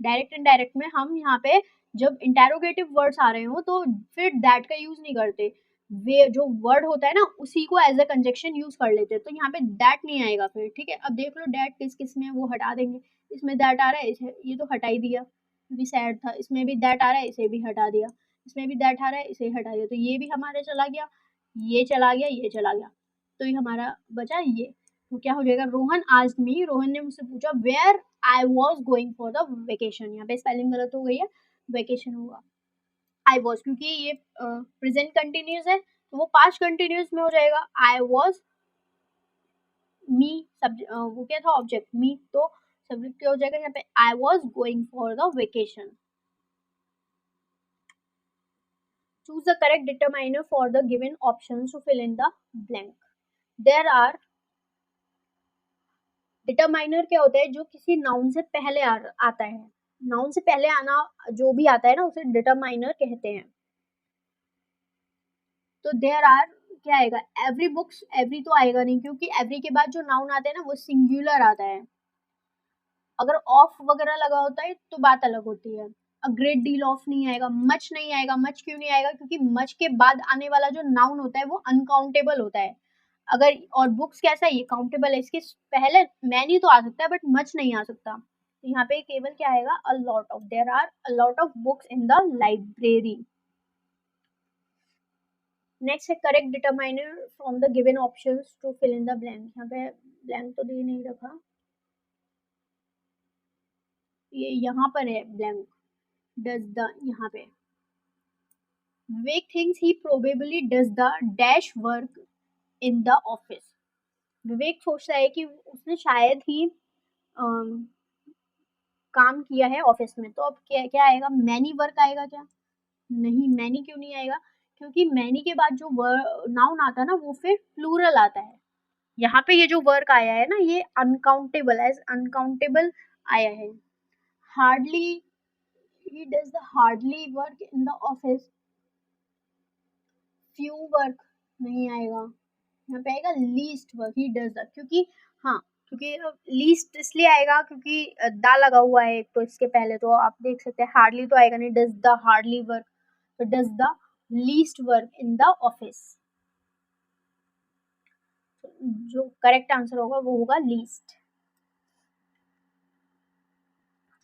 डायरेक्ट इनडायरेक्ट में हम यहाँ पे जब इंटेरोगेटिव वर्ड्स आ रहे हो तो फिर दैट का यूज नहीं करते, वे जो वर्ड होता है ना उसी को एज अ कंजक्शन यूज कर लेते हैं, तो यहाँ पे दैट नहीं आएगा फिर। ठीक है, अब देख लो दैट किस किस में, वो हटा देंगे, इसमें दैट आ रहा है, ये तो हटा ही दिया क्योंकि सैड था, इसमें भी दैट आ रहा है, इसे भी हटा दिया, इसमें भी दैट आ रहा है, इसे हटा दिया, तो ये भी हमारा चला गया, ये चला गया, ये चला गया, तो ये हमारा बचा ये। तो क्या हो जाएगा, रोहन आस्क्ड मी, रोहन ने मुझसे पूछा where I was going for the vacation, यहाँ पे स्पेलिंग गलत हो गई है, वेकेशन होगा आई वॉज, क्योंकि ये प्रेजेंट कंटिन्यूस है तो वो पास्ट कंटिन्यूस में हो जाएगा, आई वॉज मी, वो क्या था ऑब्जेक्ट मी, तो सब्जेक्ट क्या हो जाएगा यहाँ पे, I was going for the vacation. Choose the correct determiner for the given option to fill in the blank. There are, determiner क्या होता है, जो किसी नाउन से पहले आता है, नाउन से पहले आना जो भी आता है ना उसे डिटरमाइनर कहते हैं। तो देयर आर क्या आएगा, एवरी बुक्स, एवरी तो आएगा नहीं क्योंकि एवरी के बाद जो नाउन आता है ना वो सिंगुलर आता है, अगर ऑफ वगैरह लगा होता है तो बात अलग होती है। अ ग्रेट डील ऑफ नहीं आएगा, मच नहीं आएगा, मच क्यों नहीं आएगा, क्योंकि मच के बाद आने वाला जो नाउन होता है वो अनकाउंटेबल होता है। अगर और बुक्स कैसा है, ये काउंटेबल है, इसके पहले मैनी तो आ सकता है बट मच नहीं आ सकता, तो यहाँ पे केवल क्या आएगा, a lot of, there are a lot of books in the library. Next है correct determiner from the given options to fill in the blank, यहाँ पे ब्लैंक तो दे नहीं रखा, ये यहाँ पर है ब्लैंक, डज द, यहाँ पे Vivek thinks he probably does the dash work in the office, Vivek सोचता है कि उसने शायद ही काम किया है ऑफिस में, तो अब क्या क्या आएगा, मैनी वर्क आएगा क्या, नहीं, मैनी क्यों नहीं आएगा, क्योंकि मैनी के बाद जो नाउन आता है ना वो फिर प्लूरल आता है, यहाँ पे ये जो वर्क आया है ना ये अनकाउंटेबल, एज अनकाउंटेबल आया है। Hardly, he does the hardly work in the office, few work नहीं आएगा, यहाँ पे आएगा least work, he does the, क्योंकि हाँ, क्योंकि लीस्ट इसलिए आएगा क्योंकि दा लगा हुआ है एक तो इसके पहले, तो आप देख सकते हैं हार्डली तो आएगा नहीं, डज द हार्डली वर्क, तो does the least work in the office, जो करेक्ट आंसर होगा वो होगा least.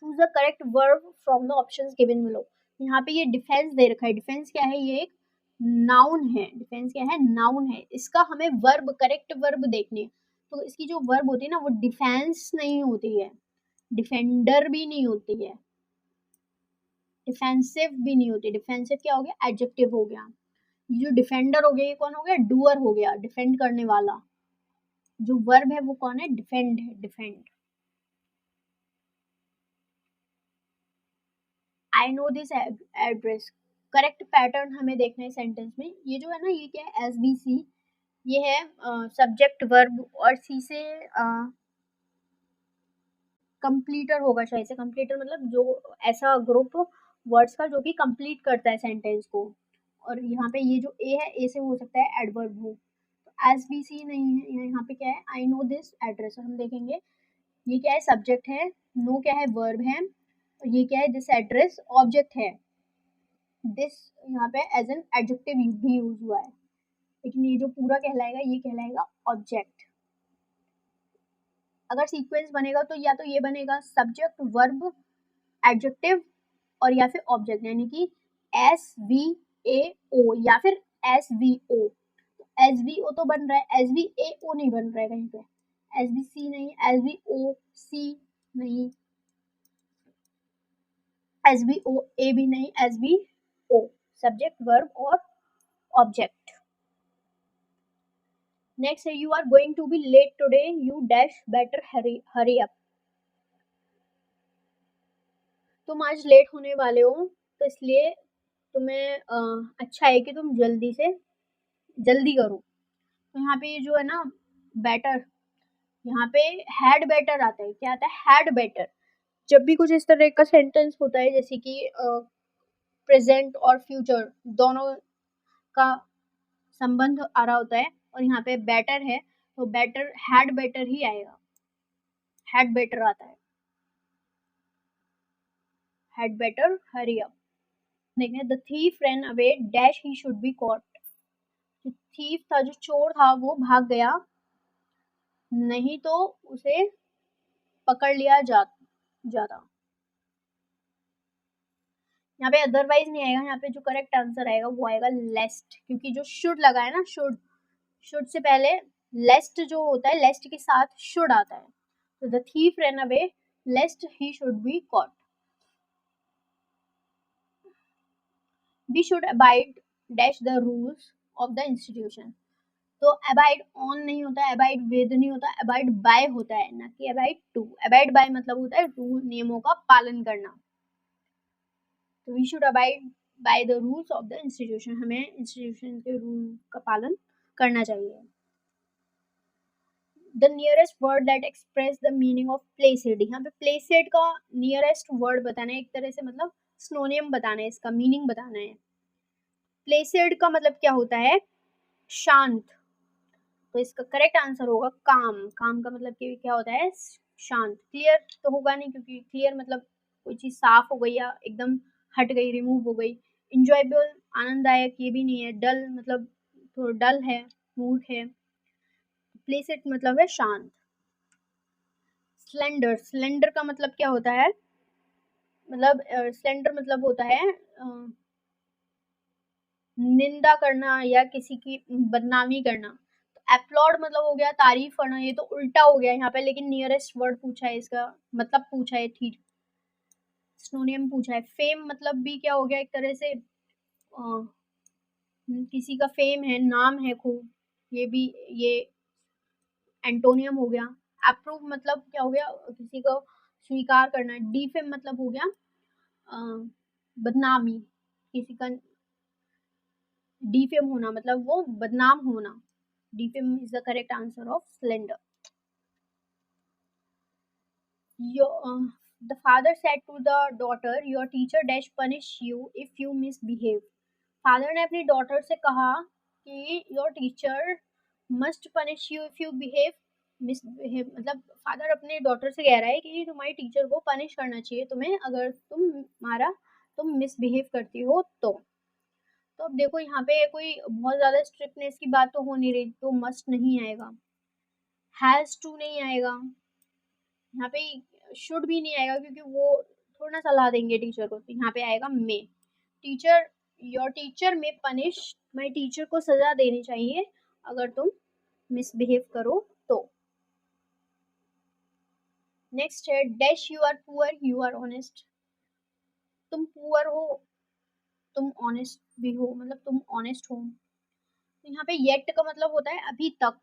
Choose the correct verb from the options given below, यहाँ पे ये डिफेंस दे रखा है, डिफेंस क्या है, ये एक नाउन है, डिफेंस क्या है, नाउन है, इसका हमें वर्ब, करेक्ट वर्ब देखनी है, तो इसकी जो वर्ब होती है ना वो डिफेंस नहीं होती है, डिफेंडर भी नहीं होती है, डिफेंसिव भी नहीं होती, डिफेंसिव क्या हो गया, एडजेक्टिव हो गया, ये जो डिफेंडर हो गया ये कौन हो गया, डूअर हो गया, डिफेंड करने वाला, जो वर्ब है वो कौन है, डिफेंड है, defend. I know this address, correct pattern हमें देखना है सेंटेंस में, ये जो है ना ये क्या है, एस बी सी, ये है सब्जेक्ट वर्ब और सी से कंप्लीटर होगा शायद से, कंप्लीटर मतलब जो ऐसा ग्रुप वर्ड्स का जो कि कंप्लीट करता है सेंटेंस को, और यहाँ पे ये जो ए है, ए से हो सकता है एडवर्ब हो, तो एस बी सी नहीं है, यहाँ पे क्या है, आई नो दिस एड्रेस, हम देखेंगे ये क्या है, सब्जेक्ट है, नो क्या है, वर्ब है, और ये क्या है, दिस एड्रेस ऑब्जेक्ट है। दिस यहाँ पे एज एन एडजेक्टिव भी यूज हुआ है, लेकिन ये जो पूरा कहलाएगा ये कहलाएगा ऑब्जेक्ट। अगर सीक्वेंस बनेगा तो या तो ये बनेगा सब्जेक्ट वर्ब एडजेक्टिव और या फिर ऑब्जेक्ट, यानी कि SVAO या फिर SVO। SVO तो बन रहा है, SVAO नहीं बन रहा है कहीं पे, SVC नहीं, SVOC नहीं, SVOA भी नहीं, SVO, सब्जेक्ट वर्ब और ऑब्जेक्ट। नेक्स्ट है you are going to be late today, you dash better hurry up. तुम आज लेट होने वाले हो तो इसलिए तुम्हें अच्छा है कि तुम जल्दी करो। तो यहाँ पे ये जो है ना बेटर, यहाँ पे हैड बेटर आता है, क्या आता है, हैड बेटर। जब भी कुछ इस तरह का सेंटेंस होता है जैसे कि प्रेजेंट और फ्यूचर दोनों का संबंध आ रहा होता है और यहाँ पे बेटर है तो बेटर हैड बेटर ही आएगा, हैड बेटर आता है, हैड बेटर हरी अप। देखिए the thief ran away dash he should be caught. जो थीफ था, जो चोर था, वो भाग गया, नहीं तो उसे पकड़ लिया जाता। यहाँ पे अदरवाइज नहीं आएगा, यहाँ पे जो करेक्ट आंसर आएगा वो आएगा लेस्ट, क्योंकि जो शुड लगा है ना, शुड से पहले लेस्ट जो होता है, लेस्ट के साथ शुड आता है। तो the thief run away lest he should be caught. We should abide dash the rules of the institution. तो अबाइड ऑन नहीं होता है, अबाइड विद नहीं होता, अबाइड बाय होता है, ना कि अबाइड टू। अबाइड बाय मतलब होता है रूल, नियमों का पालन करना। तो we should abide by the rules of the institution, हमें इंस्टीट्यूशन के रूल का पालन करना चाहिए। The nearest word that express the meaning of placed, यहाँ पे प्लेसेड का नियरेस्ट वर्ड बताना है, एक तरह से मतलब स्नोनियम बताना है, इसका मीनिंग बताना है। प्लेसेड का मतलब क्या होता है, शांत। तो इसका करेक्ट आंसर होगा काम। काम का मतलब क्या होता है, शांत। क्लियर तो होगा नहीं, क्योंकि क्लियर मतलब कोई चीज साफ हो गई या एकदम हट गई, रिमूव हो गई। इंजॉयबल आनंददायक ये भी नहीं है। डल मतलब थोड़ा डल है, मूड है। प्लेसेड मतलब है शांत। स्लेंडर, स्लेंडर का मतलब क्या होता है, मतलब स्लेंडर मतलब होता है निंदा करना या किसी की बदनामी करना। तो एप्लॉड मतलब हो गया तारीफ करना, ये तो उल्टा हो गया यहाँ पे, लेकिन नियरेस्ट वर्ड पूछा है, इसका मतलब पूछा है, ठीक सिनोनियम पूछा है। फेम मतलब भी क्या हो गया, एक तरह से किसी का फेम है, नाम है खूब, ये भी ये एंटोनियम हो गया। अप्रूव मतलब क्या हो गया, किसी को स्वीकार करना। डिफेम मतलब हो गया बदनामी, किसी का डिफेम होना मतलब वो बदनाम होना। Defame is the correct answer of slender. The father said to the daughter, your teacher dash punish you if you misbehave. Father ने अपनी डॉटर से कहा कि your teacher must punish you if you behave misbehave, मतलब father अपने daughter से कह रहा है कि तुम्हारी टीचर को पनिश करना चाहिए तुम्हें, अगर तुम मिसबिहेव करती हो तो अब देखो यहाँ पे कोई बहुत ज्यादा स्ट्रिक्टनेस की बात तो हो नहीं रही, तो मस्ट नहीं आएगा, हैज टू नहीं आएगा, यहाँ पे शुड भी नहीं आएगा, क्योंकि वो थोड़ा ना सलाह देंगे टीचर को। तो यहाँ पे आएगा मे। टीचर, योर टीचर में पनिश, माई टीचर को सजा देनी चाहिए अगर तुम मिसबिहेव करो तो। नेक्स्ट है dash you are poor you are honest. तुम पुअर हो, तुम ऑनेस्ट भी हो, मतलब तुम ऑनेस्ट हो। तो यहाँ पे येट का मतलब होता है अभी तक,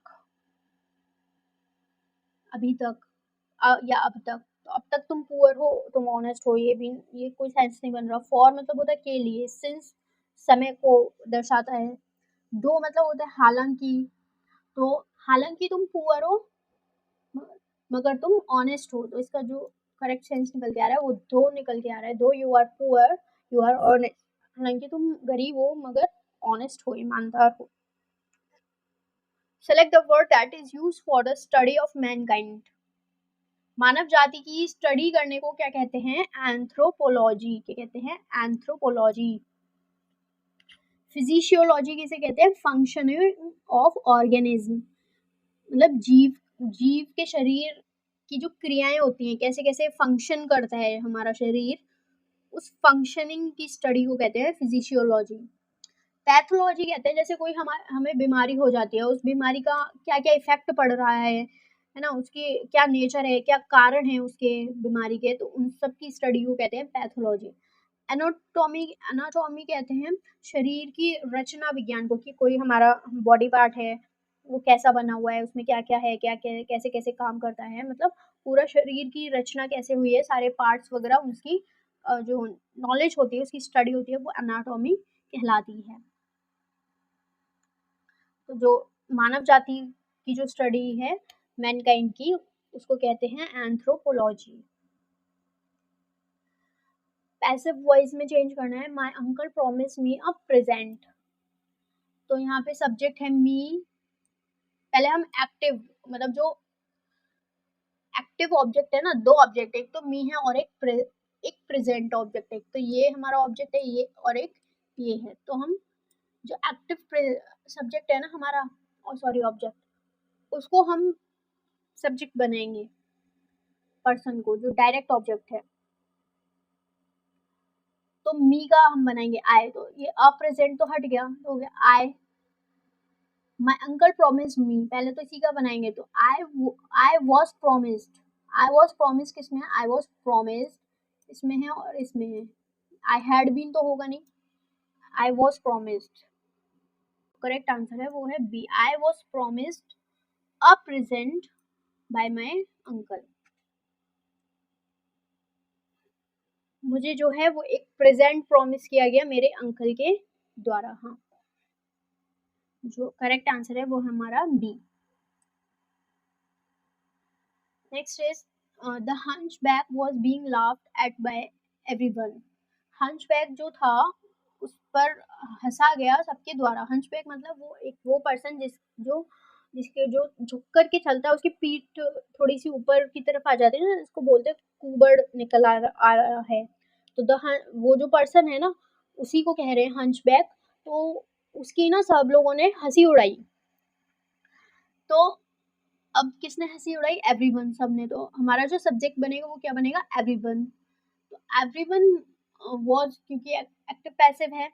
अभी तक या अब तक। तो अब तक तुम पुअर हो, तुम ऑनेस्ट हो, ये कोई सेंस नहीं बन रहा। फॉर मतलब होता है के लिए, सिंस समय को दर्शाता है। दो मतलब होता है हालांकि, तो हालांकि तुम पुअर हो मगर तुम ऑनेस्ट हो, तो इसका जो करेक्ट सेंस निकल के आ रहा है वो दो निकल के आ रहा है। Though you are poor you are honest, हालांकि तुम गरीब हो मगर ऑनेस्ट हो, ईमानदार हो। Select the word that is used for the study of mankind. मानव जाति की स्टडी करने को क्या कहते हैं? एंथ्रोपोलॉजी। क्या कहते हैं? एंथ्रोपोलॉजी। फिजिशियोलॉजी किसे कहते हैं? फंक्शनिंग ऑफ ऑर्गेनिज्म, मतलब जीव के शरीर की जो क्रियाएं होती हैं, कैसे कैसे फंक्शन करता है हमारा शरीर, उस फंक्शनिंग की स्टडी को कहते हैं फिजिशियोलॉजी। पैथोलॉजी कहते हैं जैसे कोई हमें बीमारी हो जाती है, उस बीमारी का क्या क्या इफेक्ट पड़ रहा है ना, उसकी क्या नेचर है, क्या कारण है उसके बीमारी के, तो उन सब की स्टडी को कहते हैं पैथोलॉजी। एनाटॉमी एनाटॉमी कहते हैं शरीर की रचना विज्ञान को, कि कोई हमारा बॉडी पार्ट है वो कैसा बना हुआ है, उसमें क्या क्या है, क्या क्या कैसे कैसे काम करता है, मतलब पूरा शरीर की रचना कैसे हुई है, सारे पार्ट्स वगैरह, उसकी जो नॉलेज होती है, उसकी स्टडी होती है, वो एनाटॉमी कहलाती है। तो जो मानव जाति की जो स्टडी है मैनकाइंड की, उसको कहते हैं एंथ्रोपोलॉजी। पैसिव वॉइस में चेंज करना है, my uncle promise me a present. तो यहाँ पे सब्जेक्ट है मी, पहले हम एक्टिव, मतलब जो एक्टिव ऑब्जेक्ट है ना, दो ऑब्जेक्ट, एक तो मी है और एक प्रेजेंट ऑब्जेक्ट है, तो ये हमारा ऑब्जेक्ट है, ये और एक ये है, तो हम जो एक्टिव सब्जेक्ट है ना हमारा, और सॉरी ऑब्जेक्ट, उसको हम सब्जेक्ट बनाएंगे, पर्सन को जो डायरेक्ट ऑब्जेक्ट है, तो मी का हम बनाएंगे आई, तो ये अप्रेजेंट तो हट गया, तो हो गया आई। माय अंकल प्रॉमिस मी, पहले तो इसी का बनाएंगे, तो आई was promised, I was promise किसमें है? आई वॉज प्रोमिस्ड इसमें है और इसमें है, आई हैड बीन तो होगा नहीं, I was promised. Correct answer है वो है B, I was promised a present by my uncle. मुझे जो है वो एक प्रेजेंट प्रॉमिस किया गया मेरे अंकल के द्वारा। हाँ, जो करेक्ट आंसर है वो हमारा B. Next is the hunchback was being laughed at by everyone. Hunchback जो था उस पर हंसा गया सबके द्वारा। हंचबैक मतलब वो पर्सन जिसके जो झुक कर के चलता है, उसकी पीठ थोड़ी सी ऊपर की तरफ आ जाती है ना, इसको बोलते हैं कुबड़ निकल आ रहा है, तो वो जो पर्सन है ना, उसी को कह रहे हैं हंचबैक। तो उसकी ना सब लोगों ने हंसी उड़ाई। तो अब किसने हंसी उड़ाई? एवरीवन, सबने। तो हमारा जो सब्जेक्ट बनेगा वो क्या बनेगा? एवरीवन। तो एवरीवन वाज, क्योंकि एक्टिव पैसिव है,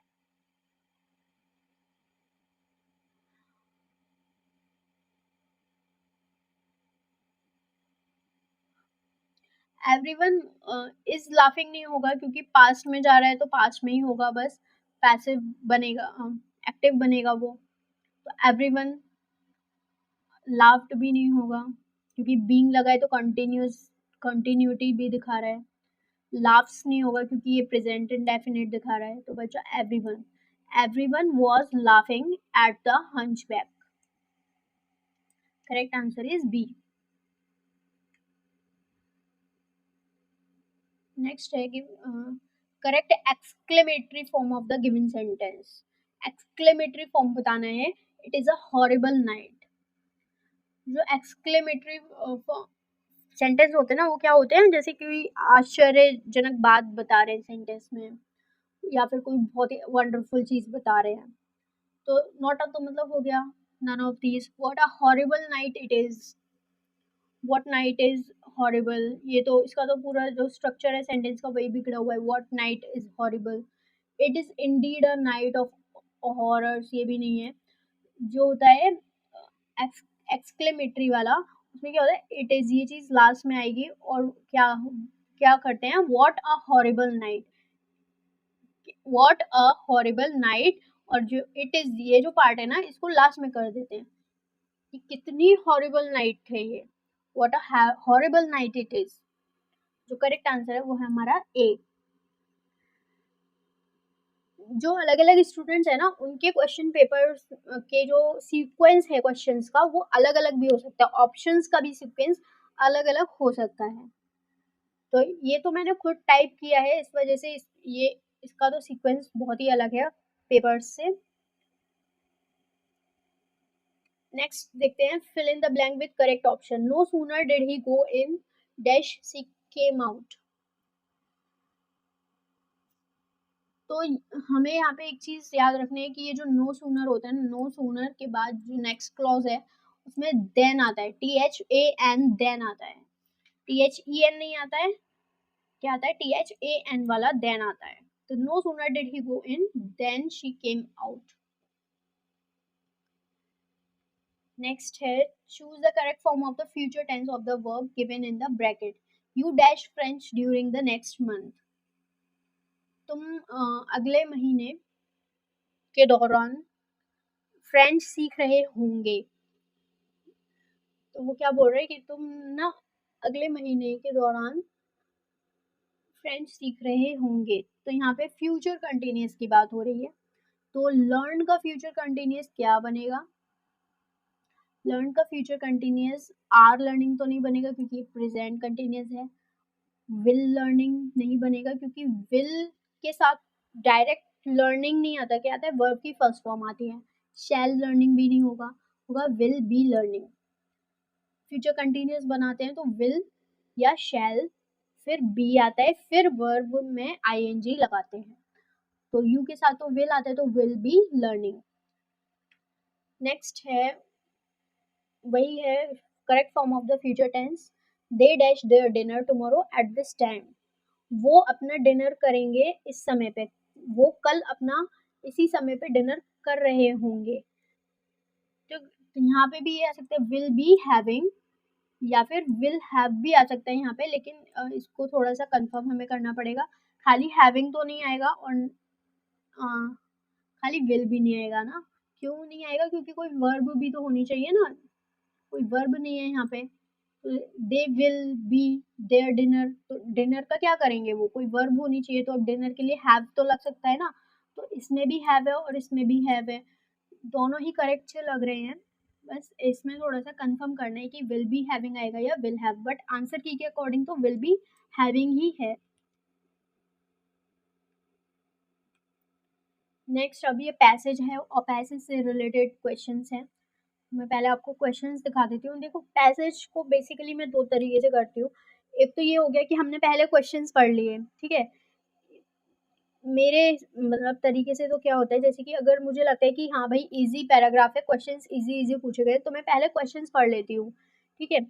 एवरीवन इज लाफिंग नहीं होगा क्योंकि पास्ट में जा रहा है, तो पास्ट में ही होगा बस, पैसिव बनेगा, एक्टिव बनेगा वो। तो एवरीवन लाफ्ड भी नहीं होगा क्योंकि बीइंग लगा है, तो कंटिन्यूटी भी दिखा रहा है। लाफ्स नहीं होगा क्योंकि ये प्रेजेंट इंडेफिनिट दिखा रहा है, तो बच्चा everyone. Everyone was laughing at the hunchback. Correct answer is B. Next है कि correct exclamatory form of the given sentence. Exclamatory form बताना है, it is a horrible night. जो एक्सक्लेमेटरी सेंटेंस होते हैं ना, वो क्या होते हैं? जैसे कि आश्चर्यजनक बात बता रहे हैं सेंटेंस में, या फिर कोई बहुत ही वंडरफुल चीज बता रहे हैं। तो नॉट अ तो मतलब हो गया none of these. What a horrible night it is, what night is horrible, ये तो इसका तो पूरा जो स्ट्रक्चर है सेंटेंस का वही बिगड़ा हुआ है। What night is horrible, it is indeed a night of horrors, ये भी नहीं है। जो होता है एक्सक्लेमेटरी वाला, उसमें क्या होता है? इट इज, ये चीज लास्ट में आएगी, और क्या क्या करते हैं? What a horrible night, what a horrible night, और जो इट इज, ये जो पार्ट है ना, इसको लास्ट में कर देते हैं कि कितनी हॉरिबल नाइट है ये। What a horrible night it is. जो करेक्ट आंसर है वो है हमारा ए। जो अलग अलग स्टूडेंट्स है ना, उनके क्वेश्चन पेपर्स के जो सीक्वेंस है क्वेश्चंस का, वो अलग अलग भी हो सकता है, ऑप्शंस का भी सीक्वेंस अलग अलग हो सकता है। तो ये तो मैंने खुद टाइप किया है, इस वजह से ये इसका तो सीक्वेंस बहुत ही अलग है पेपर्स से। नेक्स्ट देखते हैं, fill in the blank with correct option. No sooner did he go in dash she came out. तो हमें यहाँ पे एक चीज याद रखनी है कि ये जो नो सूनर होता है, नो सूनर के बाद जो नेक्स्ट क्लॉज है उसमें देन आता है, THAN देन आता है, THEN नहीं आता है, क्या आता है, THAN वाला देन आता है। तो no sooner did he go in then she came out. Next है choose the correct form of the future tense of the verb given in the bracket. You dash French during the next month. तुम अगले महीने के दौरान French सीख रहे होंगे। तो वो क्या बोल रहे हैं कि तुम ना अगले महीने के दौरान फ्रेंच सीख रहे होंगे। तो यहाँ पे फ्यूचर कंटिन्यूअस की बात हो रही है। तो लर्न का फ्यूचर कंटिन्यूअस क्या बनेगा? लर्न का फ्यूचर कंटिन्यूअस आर लर्निंग तो नहीं बनेगा क्योंकि प्रेजेंट कंटिन्यूअस है। विल लर्निंग नहीं बनेगा क्योंकि विल के साथ डायरेक्ट लर्निंग नहीं आता, क्या आता है, वर्ब की फर्स्ट फॉर्म आती है। शैल लर्निंग भी नहीं होगा, होगा will be learning. Future continuous बनाते हैं तो विल या शैल, फिर बी आता है, फिर वर्ब में आईएनजी लगाते हैं। तो यू के साथ तो विल आता है तो विल बी लर्निंग। नेक्स्ट है वही है correct form of the future tense. They dash their dinner tomorrow at this time. वो अपना डिनर करेंगे इस समय पे, वो कल अपना इसी समय पे डिनर कर रहे होंगे। तो यहाँ पे भी ये आ सकते हैं विल बी हैविंग या फिर विल हैव भी आ सकता है यहाँ पे, लेकिन इसको थोड़ा सा कंफर्म हमें करना पड़ेगा। खाली हैविंग तो नहीं आएगा और खाली विल भी नहीं आएगा ना। क्यों नहीं आएगा? क्योंकि कोई वर्ब भी तो होनी चाहिए ना, कोई वर्ब नहीं है यहाँ पे। They will be their dinner, तो डिनर का क्या करेंगे, वो कोई वर्ब होनी चाहिए, तो अब डिनर के लिए हैव तो लग सकता है ना। तो इसमें भी हैव है और इसमें भी हैव है, दोनों ही करेक्ट लग रहे हैं। बस इसमें थोड़ा सा कंफर्म करना है कि विल बी हैविंग आएगा या विल हैव, बट आंसर की के अकॉर्डिंग तो विल बी हैविंग ही है। नेक्स्ट अब ये पैसेज है और पैसेज से रिलेटेड क्वेश्चंस हैं। मैं पहले आपको क्वेश्चंस दिखा देती हूँ। देखो पैसेज को बेसिकली मैं दो तरीके से करती हूँ। एक तो ये हो गया कि हमने पहले क्वेश्चंस पढ़ लिए, ठीक है। मेरे मतलब तरीके से तो क्या होता है, जैसे कि अगर मुझे लगता है कि हाँ भाई इजी पैराग्राफ है, क्वेश्चंस इजी पूछे गए, तो मैं पहले क्वेश्चंस पढ़ लेती हूँ, ठीक है।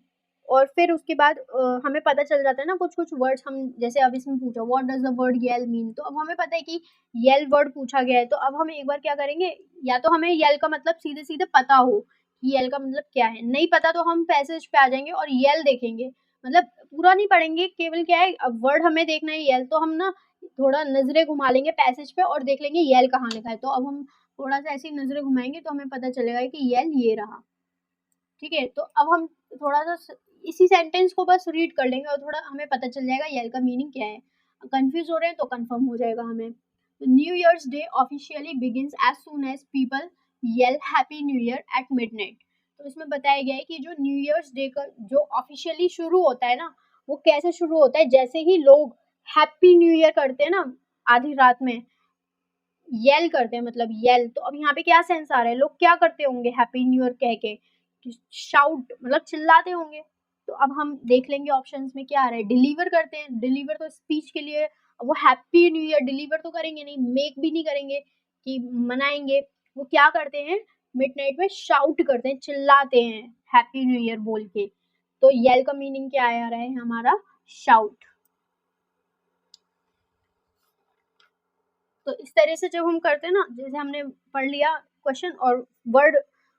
और फिर उसके बाद हमें पता चल जाता है ना कुछ कुछ वर्ड्स, हम जैसे अब इसमें पूछा what does the word yell mean, तो अब हमें पता है कि येल वर्ड पूछा गया है। तो अब हम एक बार क्या करेंगे, या तो हमें येल का मतलब सीधे सीधे पता हो कि येल का मतलब क्या है, नहीं पता तो हम पैसेज पे आ जाएंगे और येल देखेंगे। मतलब पूरा नहीं पढ़ेंगे, केवल क्या है अब वर्ड हमें देखना है येल, तो हम ना थोड़ा नजरें घुमा लेंगे पैसेज पे और देख लेंगे येल कहाँ लिखा है। तो अब हम थोड़ा सा ऐसी नजरें घुमाएंगे तो हमें पता चलेगा कि येल ये रहा, ठीक है। तो अब हम थोड़ा सा इसी सेंटेंस को बस रीड कर लेंगे और थोड़ा हमें पता चल जाएगा येल का मीनिंग क्या है। कंफ्यूज हो रहे हैं तो कंफर्म हो जाएगा हमें। New year's day officially begins as soon as people yell happy new year at midnight. तो इसमें बताया गया है कि जो न्यू ईयर्स डे का जो ऑफिशियली शुरू होता है ना, वो कैसे शुरू होता है, जैसे ही लोग हैप्पी न्यू ईयर करते हैं ना आधी रात में, येल करते हैं, मतलब येल। तो अब यहाँ पे क्या सेंस आ रहा है, लोग क्या करते होंगे हैप्पी न्यू ईयर कह के, शाउट मतलब चिल्लाते होंगे। तो अब हम देख लेंगे ऑप्शंस में क्या आ रहा है, डिलीवर करते हैं, डिलीवर तो स्पीच के लिए, वो हैप्पी न्यू ईयर डिलीवर तो करेंगे नहीं, मेक भी नहीं करेंगे कि मनाएंगे, वो क्या करते हैं मिडनाइट में शाउट करते हैं, चिल्लाते हैं हैप्पी न्यू ईयर बोल के। तो येल का मीनिंग क्या आ रहा है हमारा, शाउट। तो इस तरह से जब हम करते हैं ना, जैसे हमने पढ़ लिया क्वेश्चन और वर्ड,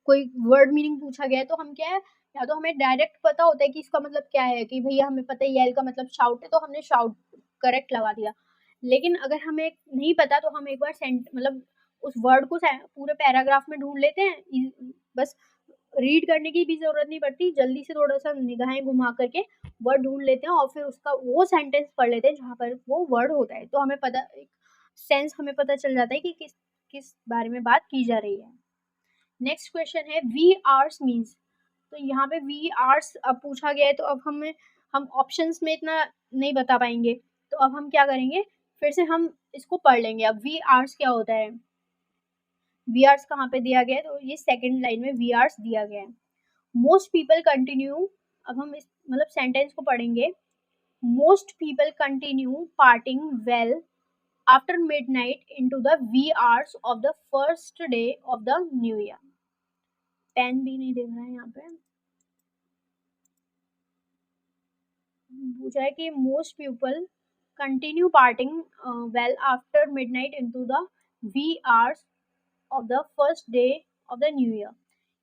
कोई वर्ड मीनिंग पूछा गया है, तो हम क्या है, या तो हमें डायरेक्ट पता होता है कि इसका मतलब क्या है, कि भैया हमें पता है येल का मतलब शाउट है, तो हमने शाउट करेक्ट लगा दिया। लेकिन अगर हमें नहीं पता तो हम एक बार मतलब उस वर्ड को पूरे पैराग्राफ में ढूंढ लेते हैं, बस रीड करने की भी जरूरत नहीं पड़ती, जल्दी से थोड़ा सा निगाहें घुमा करके वर्ड ढूंढ लेते हैं और फिर उसका वो सेंटेंस पढ़ लेते हैं जहाँ पर वो वर्ड होता है, तो हमें पता सेंस हमें पता चल जाता है कि किस किस बारे में बात की जा रही है। नेक्स्ट क्वेश्चन है वी आर्स मीन्स। तो यहाँ पे वी आर्स अब पूछा गया है, तो अब हम ऑप्शंस में इतना नहीं बता पाएंगे, तो अब हम क्या करेंगे, फिर से हम इसको पढ़ लेंगे। अब वी आर्स क्या होता है, वी आर्स कहाँ पे दिया गया है, तो ये सेकंड लाइन में वी आर्स दिया गया है। मोस्ट पीपल कंटिन्यू, अब हम इस मतलब सेंटेंस को पढ़ेंगे। most people continue partying well after midnight into the wee hours of the first day of the new year. Pen भी नहीं दिख रहा है यहाँ पे। पूछा है कि most people continue partying well after midnight into the wee hours of the first day of the new year,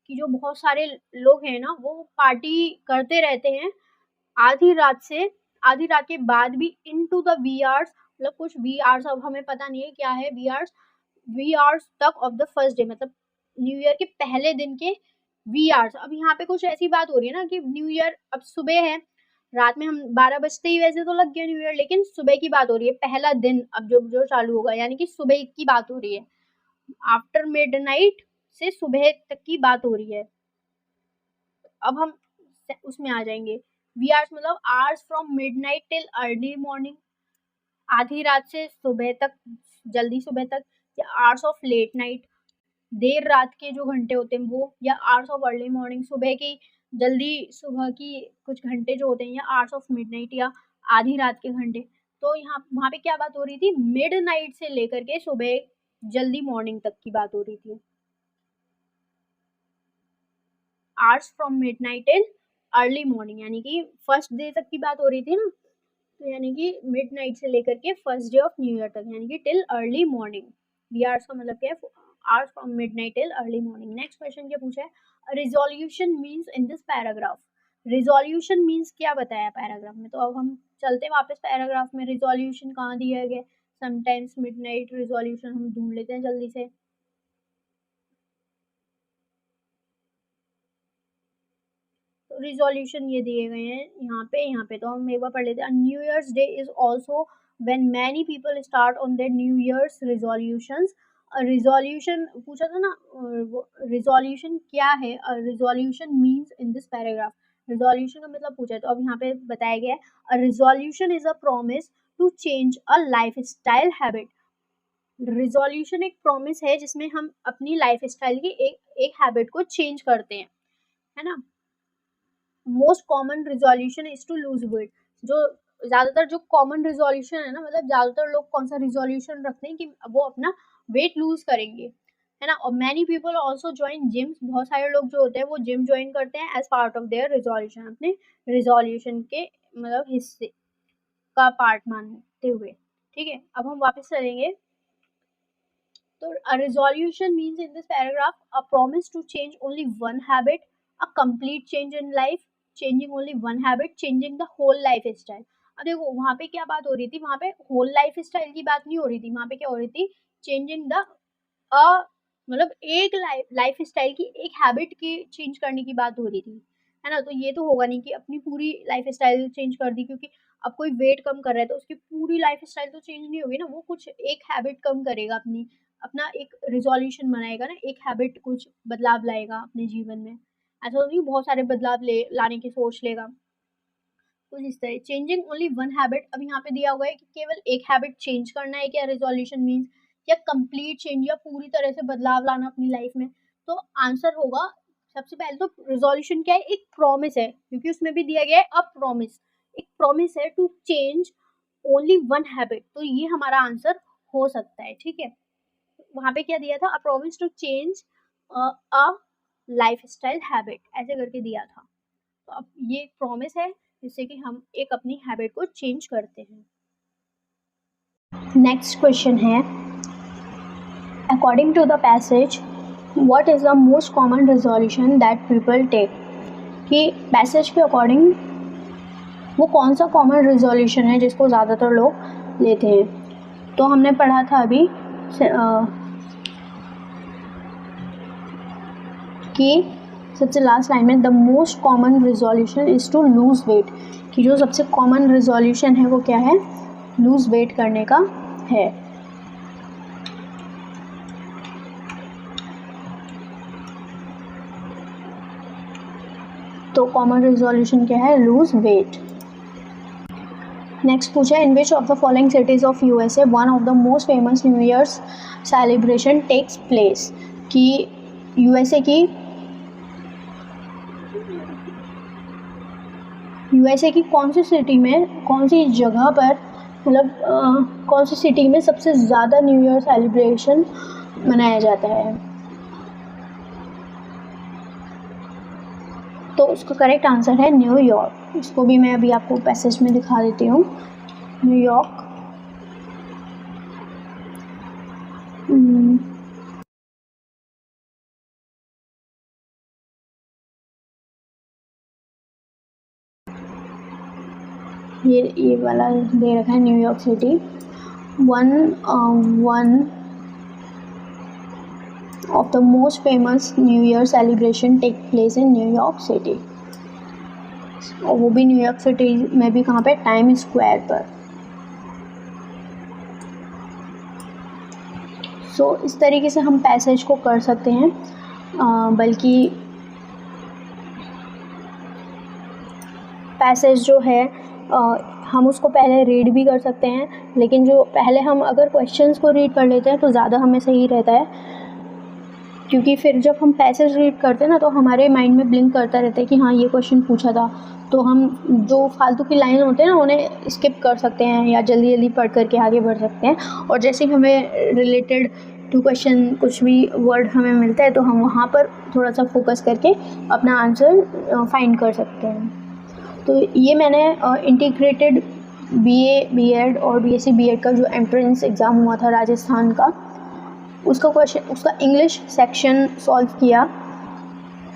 कि जो बहुत सारे लोग हैं ना वो पार्टी करते रहते हैं आधी रात से, आधी रात के बाद भी इनटू द वी आवर्स, मतलब कुछ वी आवर्स, अब हमें पता नहीं है क्या है वी आवर्स तक ऑफ द फर्स्ट डे, मतलब न्यू ईयर के पहले दिन के वी आवर्स। अब यहाँ पे कुछ ऐसी बात हो रही है ना कि न्यू ईयर अब सुबह है, रात में हम 12 बजते ही वैसे तो लग गया न्यू ईयर, लेकिन सुबह की बात हो रही है, पहला दिन अब जो जो चालू होगा, यानी कि सुबह की बात हो रही है, आफ्टर मिडनाइट से सुबह तक की बात हो रही है। अब हम उसमें आ जाएंगे, वी आवर्स मतलब hours from midnight till early morning, आधी रात से सुबह तक, जल्दी सुबह तक, या आवर्स ऑफ लेट नाइट, देर रात के जो घंटे होते हैं वो, या आवर्स ऑफ अर्ली मॉर्निंग, सुबह की जल्दी सुबह की कुछ घंटे जो होते हैं, या आवर्स ऑफ मिडनाइट या आधी रात के घंटे। तो यहाँ वहाँ पे क्या बात हो रही थी, मिडनाइट से लेकर के सुबह जल्दी मॉर्निंग तक की बात हो रही थी, hours from midnight till early morning, यानी कि फर्स्ट डे तक की बात हो रही थी ना, तो यानी कि मिडनाइट से लेकर के first day of new year तक, यानी कि till early morning. Wee hours का मतलब क्या है, hours from midnight till early morning. Next question क्या पूछा है, resolution means in this paragraph. Resolution means क्या बताया पैराग्राफ में, तो अब हम चलते हैं वापस पैराग्राफ में, रिजोल्यूशन कहाँ दिया गया, समटाइम्स मिडनाइट रिजोल्यूशन हम ढूंढ लेते हैं जल्दी से। रिजोल्यूशन ये दिए गए हैं यहाँ पे तो हम एक बार पढ़ लेते हैं। New year's day is also when many people start on their new years resolutions. Resolution पूछा था ना, रिजोल्यूशन क्या है, resolution means in this paragraph, resolution का मतलब पूछा है, तो अब यहाँ पे बताया गया है, resolution is a promise to change a lifestyle habit. Resolution एक प्रॉमिस है जिसमें हम अपनी लाइफ स्टाइल की एक हैबिट को चेंज करते हैं, है ना। Most common resolution is to lose weight, जो ज्यादातर जो कॉमन रिजोल्यूशन है ना, मतलब ज्यादातर लोग कौन सा रिजोल्यूशन रखते हैं कि वो अपना वेट लूज करेंगे, है ना। और many people also join gyms, बहुत सारे लोग जो होते हैं वो जिम ज्वाइन करते हैं as part of their resolution, अपने रिजोल्यूशन के मतलब हिस्से का पार्ट मानते हुए, ठीक है। अब हम वापस चलेंगे, तो a resolution means in this paragraph a promise to change only one habit, a complete change in life, changing only one habit, changing the whole lifestyle। अब देखो वहाँ पे क्या बात हो रही थी, वहाँ पे whole lifestyle की बात नहीं हो रही थी, वहाँ पे क्या हो रही थी, changing the मतलब एक लाइफ स्टाइल की एक हैबिट की चेंज करने की बात हो रही थी, है ना। तो ये तो होगा नहीं कि अपनी पूरी लाइफ स्टाइल चेंज कर दी, क्योंकि अब कोई वेट कम कर रहा है तो उसकी पूरी लाइफ स्टाइल तो चेंज नहीं होगी ना, वो कुछ एक हैबिट कम करेगा, अपनी अपना एक रिजोल्यूशन बनाएगा ना, एक हैबिट कुछ बदलाव लाएगा अपने जीवन में, ऐसा तो नहीं बहुत सारे बदलाव लाने की सोच लेगा, कुछ इस तरह। चेंजिंग ओनली वन हैबिट, अब यहाँ पे दिया हुआ है कि केवल एक हैबिट चेंज करना है क्या रिजोल्यूशन मीन्स, या कंप्लीट चेंज, या पूरी तरह से बदलाव लाना अपनी लाइफ में। तो आंसर होगा सबसे पहले तो रिजोल्यूशन क्या है, एक प्रॉमिस है, क्योंकि उसमें भी दिया गया है अ प्रॉमिस, एक प्रॉमिस है to change only one habit, तो ये हमारा आंसर हो सकता है, ठीक है। वहां पे क्या दिया था, a promise to change a lifestyle habit, ऐसे करके दिया था। तो अब ये प्रॉमिस है जिससे कि हम एक अपनी हैबिट को चेंज करते हैं। नेक्स्ट क्वेश्चन है, according to the passage what is the most common resolution that people take, कि पैसेज के अकॉर्डिंग वो कौन सा कॉमन रिजोल्यूशन है जिसको ज़्यादातर लोग लेते हैं। तो हमने पढ़ा था अभी कि सबसे लास्ट लाइन में the most common resolution is to lose weight, कि जो सबसे कॉमन रिजोल्यूशन है वो क्या है, लूज़ वेट करने का है। तो कॉमन रिजोल्यूशन क्या है, लूज़ वेट। नेक्स्ट पूछा है, in which of the following cities of USA one of the most famous new year's celebration takes place, कि यूएसए की कौन सी सिटी में, कौन सी जगह पर, मतलब कौन सी सिटी में सबसे ज़्यादा न्यू ईयर सेलिब्रेशन मनाया जाता है? तो उसका करेक्ट आंसर है न्यूयॉर्क। इसको भी मैं अभी आपको पैसेज में दिखा देती हूँ। न्यूयॉर्क ये वाला दे रखा है, New York city. One of the most famous New Year celebration take place in New York City, और वो भी न्यूयॉर्क सिटी में भी कहाँ पे, टाइम स्क्वायर पर। सो इस तरीके से हम पैसेज को कर सकते हैं, बल्कि पैसेज जो है हम उसको पहले रीड भी कर सकते हैं, लेकिन जो पहले हम अगर क्वेश्चंस को रीड कर लेते हैं तो ज़्यादा हमें सही रहता है, क्योंकि फिर जब हम पैसेज रीड करते हैं ना तो हमारे माइंड में ब्लिंक करता रहता है कि हाँ ये क्वेश्चन पूछा था, तो हम जो फालतू की लाइन होते हैं ना उन्हें स्किप कर सकते हैं या जल्दी जल्दी पढ़ करके आगे बढ़ सकते हैं, और जैसे ही हमें रिलेटेड टू क्वेश्चन कुछ भी वर्ड हमें मिलता है तो हम वहाँ पर थोड़ा सा फोकस करके अपना आंसर फाइंड कर सकते हैं। तो ये मैंने इंटीग्रेटेड बीए, बीएड और बीएससी बीएड का जो एंट्रेंस एग्ज़ाम हुआ था राजस्थान का, उसका क्वेश्चन, उसका इंग्लिश सेक्शन सॉल्व किया,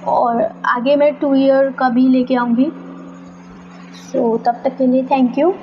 और आगे मैं 2 ईयर का भी लेके आऊँगी। सो तब तक के लिए थैंक यू।